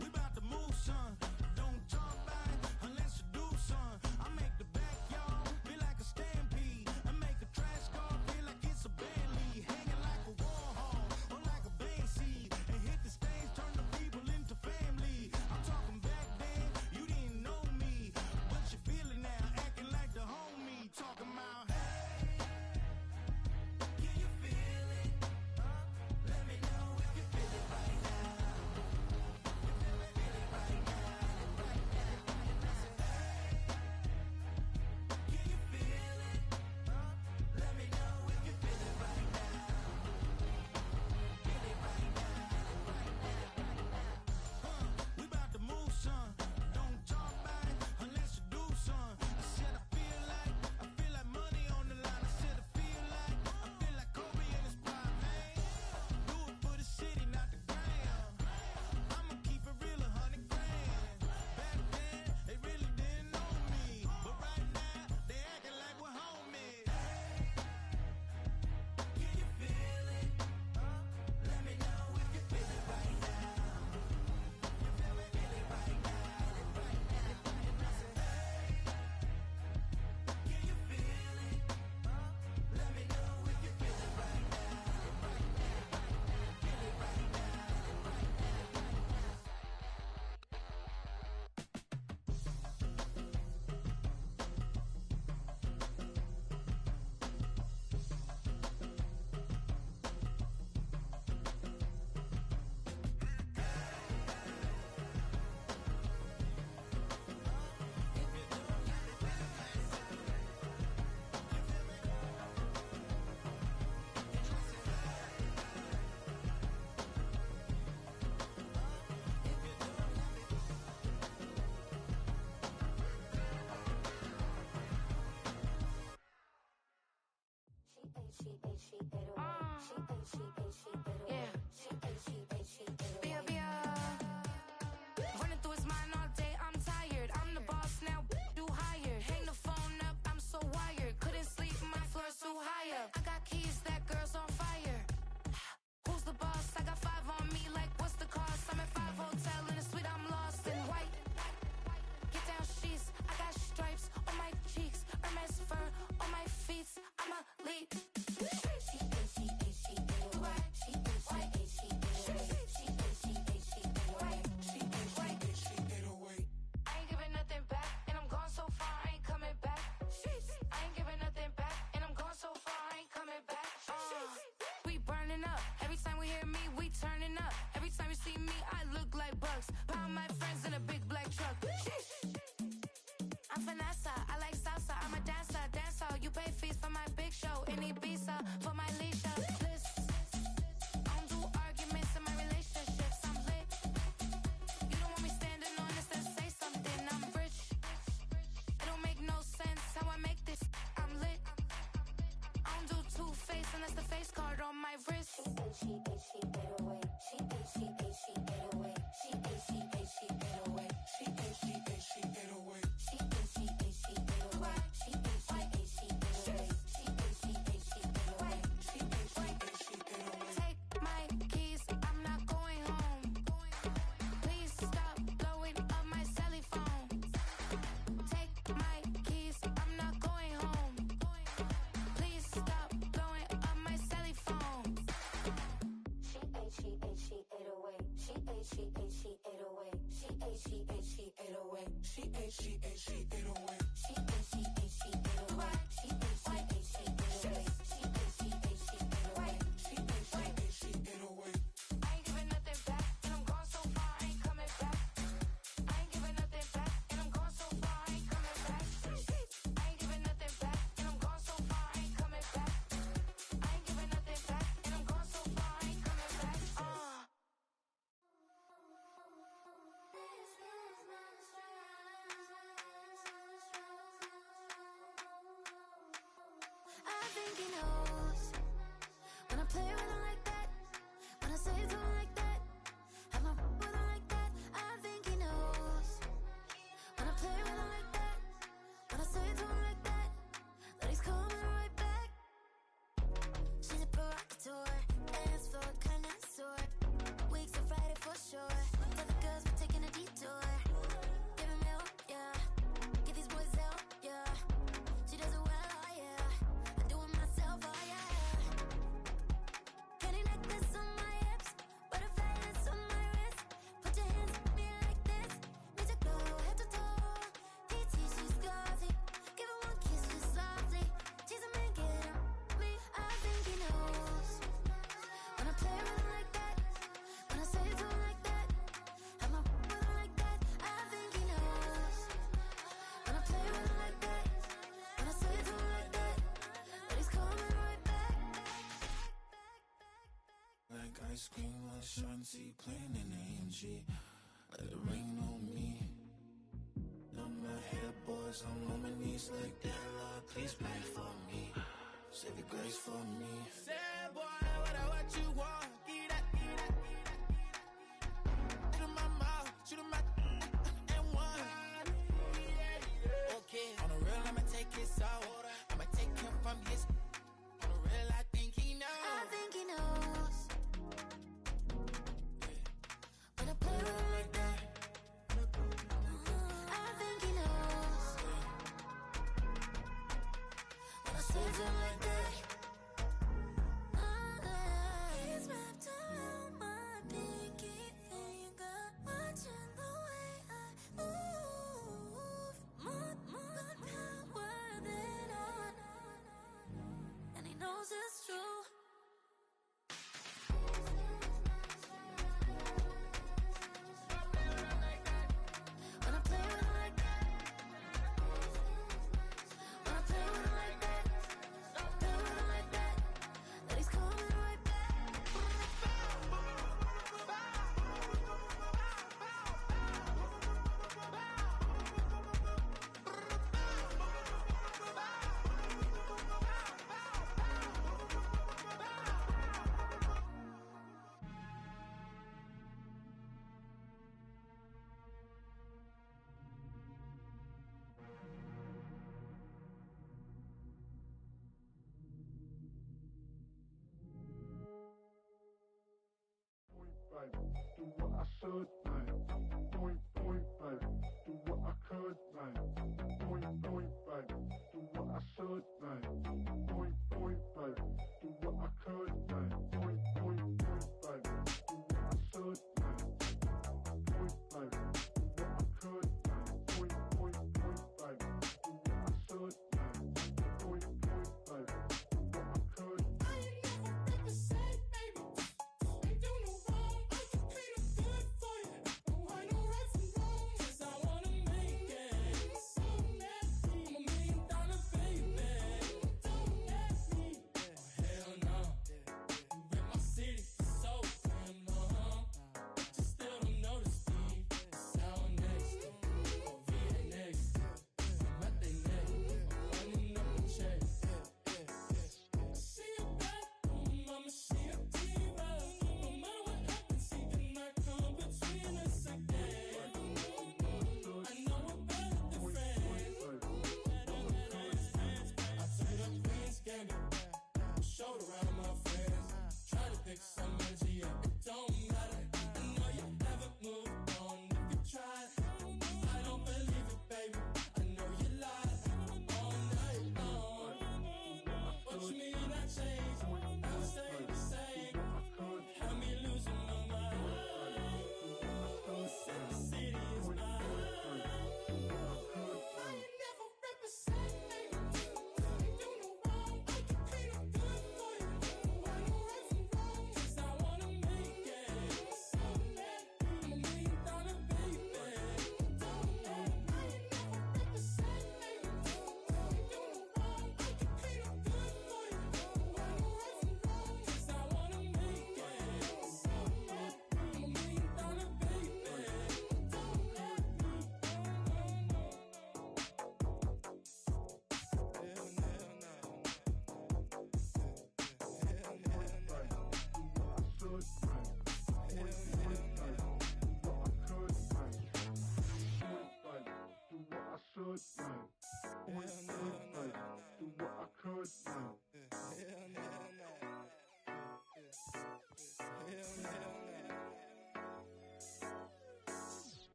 We bout to move, son. Don't talk about it unless you do, son. I make the backyard feel like a stampede. I make a trash car feel like it's a Bentley. Hanging like a Warhol or like a Banksy. And hit the stage, turn the people into family. I'm talking back then, you didn't know me. But you feel it now, acting like the homie. Talking about, hey, can you feel it? Let me know if you feel it right now. We bout to move, son. Don't talk about it unless you do, son. I said I feel like money on the line. I said I feel like Kobe in his prime, man. Do it for the city, not the gram. I'ma keep it real, 100 grand. Back then, they really didn't know me, but right now, they acting like we're homies. Can you feel it? Let me know if you feel it right now. You feel it right now, right now. Can you feel it? Let me know if you feel it right now. Feel it right now, right Running through his mind all day, I'm tired. I'm the boss now, do higher. Hang the phone up, I'm so wired. Couldn't sleep, my floor's too high up. I got keys, that girl's on fire. Who's the boss? I got 5 on me, like what's the cost? I'm at 5 hotel in a suite, I'm lost in white. Get down sheets, I got stripes on my cheeks, Hermes fur on my feet. I'm a lead. I ain't giving nothing back, and I'm gone so far, I ain't coming back. I ain't giving nothing back, and I'm gone so far, I ain't coming back. We burning up. Every time we hear me, we turning up. Every time you see me, I look like bugs. Pound my friends in a big black truck. I'm Vanessa, I like salsa, I'm a dancer, dancer. You pay fees for my big show in Ibiza, for my leisure. Listen, I don't do arguments in my relationships, I'm lit. You don't want me standing on this and say something, I'm rich. It don't make no sense how I make this, I'm lit. I don't do two-face unless the face card on my wrist. She I think he knows when I play with him like that, when I say it to him like that, have my with him like that. I think he knows when I play with him like that, when I say it to him like that, that he's coming right back. She's a provocateur, dance for a connoisseur. Weeks of Friday for sure. For the girls, we're taking a detour. Give him help, yeah. Get these boys help, yeah. She does it well, oh yeah. I do it myself, oh yeah. Penny necklace on my hips, butterflies on my wrist. Put your hands on me like this, makes you go head to toe. PT, she's glossy. Give her one kiss just softly. Tease him and get him me. I think he knows when I play with him like that, when I say it to him like that, have my with him like that. I think he knows when I play with him like that, when I say it to him like that, that he's coming right back. Like ice cream with Shanti playing in AMG. Let it rain on me. On my head, boys, I'm on my knees like that. Lord, please pray for me. Save your grace for me. Sad boy, what you want? Give that, give that, give that. Shoot in my mouth, shoot in my and one. Okay, on the real, I'ma take his soul. I'ma take him from his. On the real, I think he knows. I think he knows when I play with him like that. I think he knows when I say it to him like that. He's wrapped around my pinky finger, watching the way I move. More power than on, and he knows it's true. When I play with him like that, when I play with him like that, play with him like that, that he's coming right back. Do what I should, man. Point, baby. Do what I could, man. Point, baby. Do what I should, man. Point, baby. Do what I could, man. Point, baby. Do what I should, man. Point, baby. Do what I could, man. Point, baby. Do what I should, man. Point, baby. Do what I could. I ain't never ever said, baby, ain't do no wrong. I can be the good for you. Don't hide no right from wrong. 'Cause I wanna make it. So nasty. I'm $1 million baby. Don't ask me. Oh, hell no.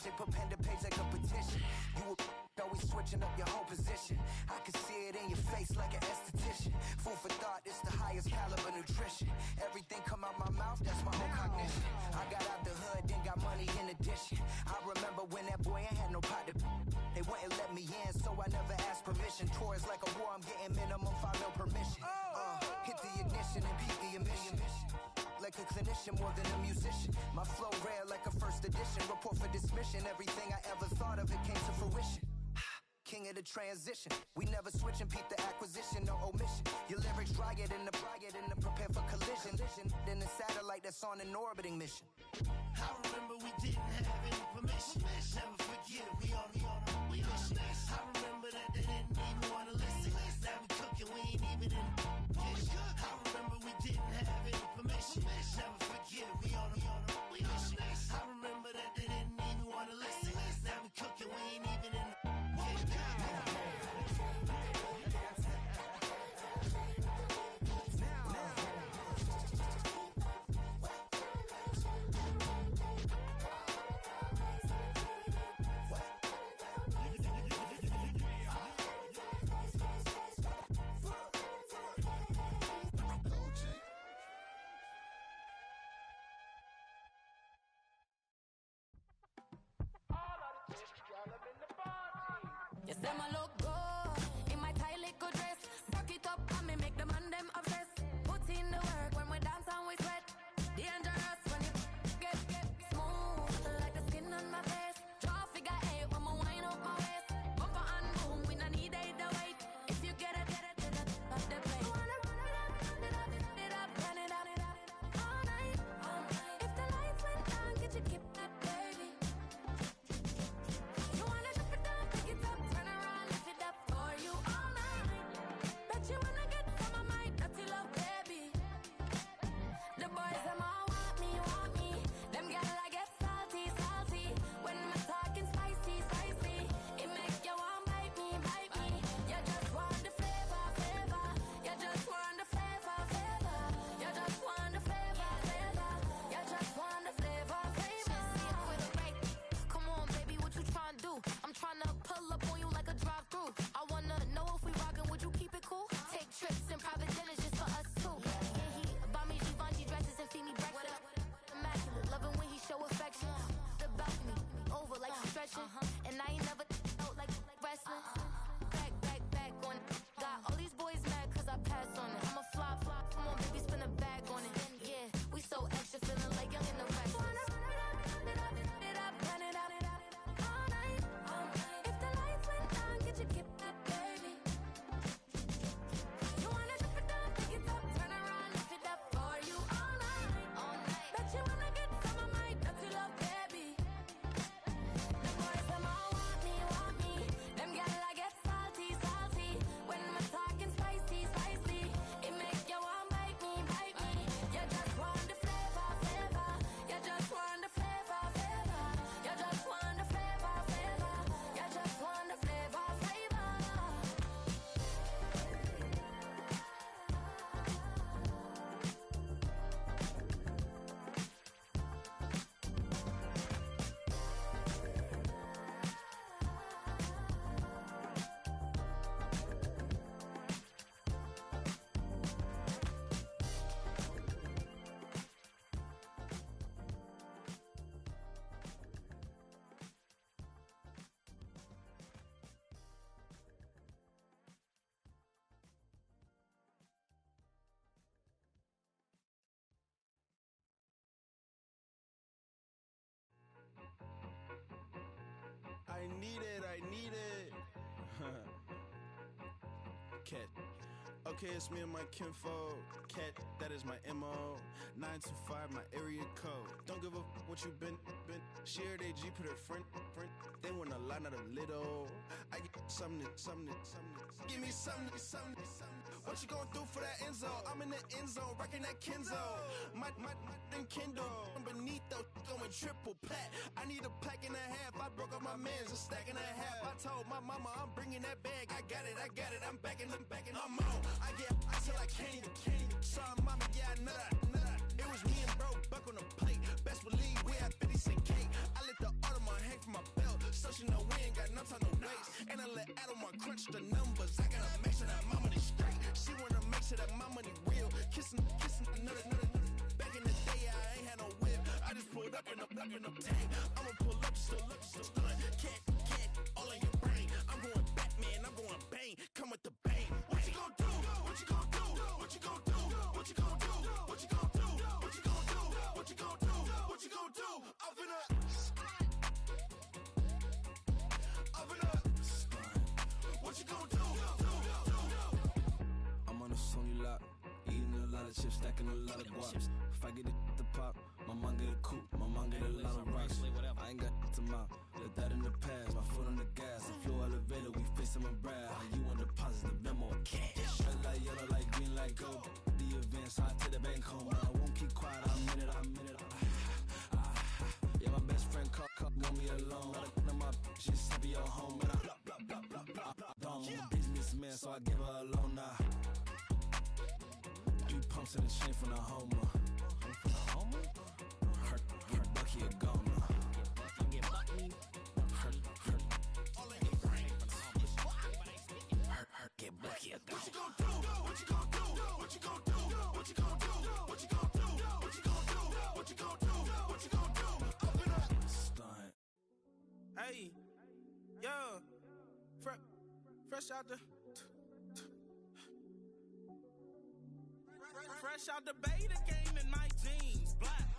They put pen to page like a petition. You always switching up your whole position. I can see it in your face like an esthetician. Food for thought, it's the highest caliber nutrition. Everything come out my mouth, that's my whole cognition. I got out the hood, then got money in addition. I remember when that boy ain't had no pot to. They wouldn't let me in, so I never asked permission. Tours like a war, I'm getting minimum 5 mil permission. Hit the ignition and beat the emission. Like a clinician more than a musician. My flow rare like a first edition. Report for dismission. Everything I ever thought of, it came to fruition. King of the transition. We never switch and peep the acquisition, no omission. Your lyrics dry it in the prepare for collision. Then the satellite that's on an orbiting mission. I remember we didn't have any permission. Never forget, we on we mission. I remember that they didn't even want to listen. Now we cooking, we ain't even in the kitchen. I remember we didn't have any permission. Never forget, we on we mission. I remember that they didn't even want to listen. Now we cooking, we ain't even in the Yes, them a look good in my tight little dress. Rock it up and me make the man them obsessed. Put in the work when we dance and we sweat. Dangerous when you get smooth like the skin on my face. Draw figure 8 when me wind up my waist. Bumper and boom, we no need either wait. If you get it, off the plate. You wanna run it up, run it up, all night. If the lights went down, get your keep that baby. You wanna drop it down, pick it up, turn around, lift it up for you all night. Bet you wanna get some of my dirty love, baby. The boys them all want me. Them gyal I get salty. When me talking spicy. It make you want bite me. You just want the flavor. You just want the flavor. You just want the flavor. You just want the flavor. See it with a rate. Come on, baby, what you tryna do? I'm tryna pull up on you like a drive-through. I wanna know if we rockin', would you keep it cool? Take trips and private dinners just for us two. Yeah, he buy me Givenchy dresses and feed me breakfast. Immaculate, loving when he show affection. The balcony, over like he's stretching. And I ain't never out like wrestling. Back on it. Got all these boys mad cause I pass on it. I'm a flop. Come on, baby, spin a bag on it. Yeah, we so extra, feeling like young in the rest. Run it up, all night. If the lights went down, get your keep that baby. You wanna drop it down, pick it up, turn around, lift it up for you all night. Bet you wanna get some of my dirty love, baby. The boys them all want me. Them gyal I get salty. When me talking spicy. It make you want bite me. You just want the flavor. You just want the flavor. You just want the flavor. You just want the flavor. I need it. Cat. Okay, it's me and my kinfolk. Cat, that is my MO. 925, my area code. Don't give a what you been. Shared AG, put her friend. They want a lot, not a little. I get something. Give me something. What you gonna do for that Enzo? I'm in the end zone, rocking that Kenzo. My Kindle. I'm beneath though, going triple plat. I need a pack and a half. I broke up my mans, a stack and a half. I told my mama I'm bringing that bag. I got it. I'm backing. I'm on. I get till I can't. Sorry, mama, yeah, I know that. It was me and bro, buck on the plate. Best believe we had 50 cent cake. I let the Audemars hang from my crunch the numbers. I gotta make sure that my money straight. She wanna make sure that my money real. Kissing another. Back in the day, I ain't had no whip. I just pulled up in a tank. I'ma pull up, just stunt. Can't, all in your brain. I'm going Batman, I'm going bang. Come with the bang. What you gon' do? What you gon' do? What you gon' do? What you gon' do? What you gon' do? What you gon' do? What you gon' do? What you gon' do? I'm finna. What you gon' do? I'm on a Sony lot, eating a lot of chips, stacking a lot of guap. If I get it the pop, my mom get a coupe, my mom get a lot of rocks. I ain't got to mouth, let that in the past. My foot on the gas, the floor elevator, we facing my brad. How you want deposit the memo or cash? Red light, yellow light, green light, gold. The event, so I take the bank home. But I won't keep quiet, I'm in it. Yeah, my best friend called, want me alone. None of my bitches be your home, and I'm a businessman, so I give her a loan now. 3 pumps in the chain from the Homer. Her Bucky a goner. Her get Bucky a goner. What you gon' do? What you gon' do? What you gon' do? What you gon' do? What you gon' do? What you gon' do? What you gon' do? What you gon' do? Open up. Stunt. Hey, yo, fresh out the. Fresh out the beta game in my jeans, black.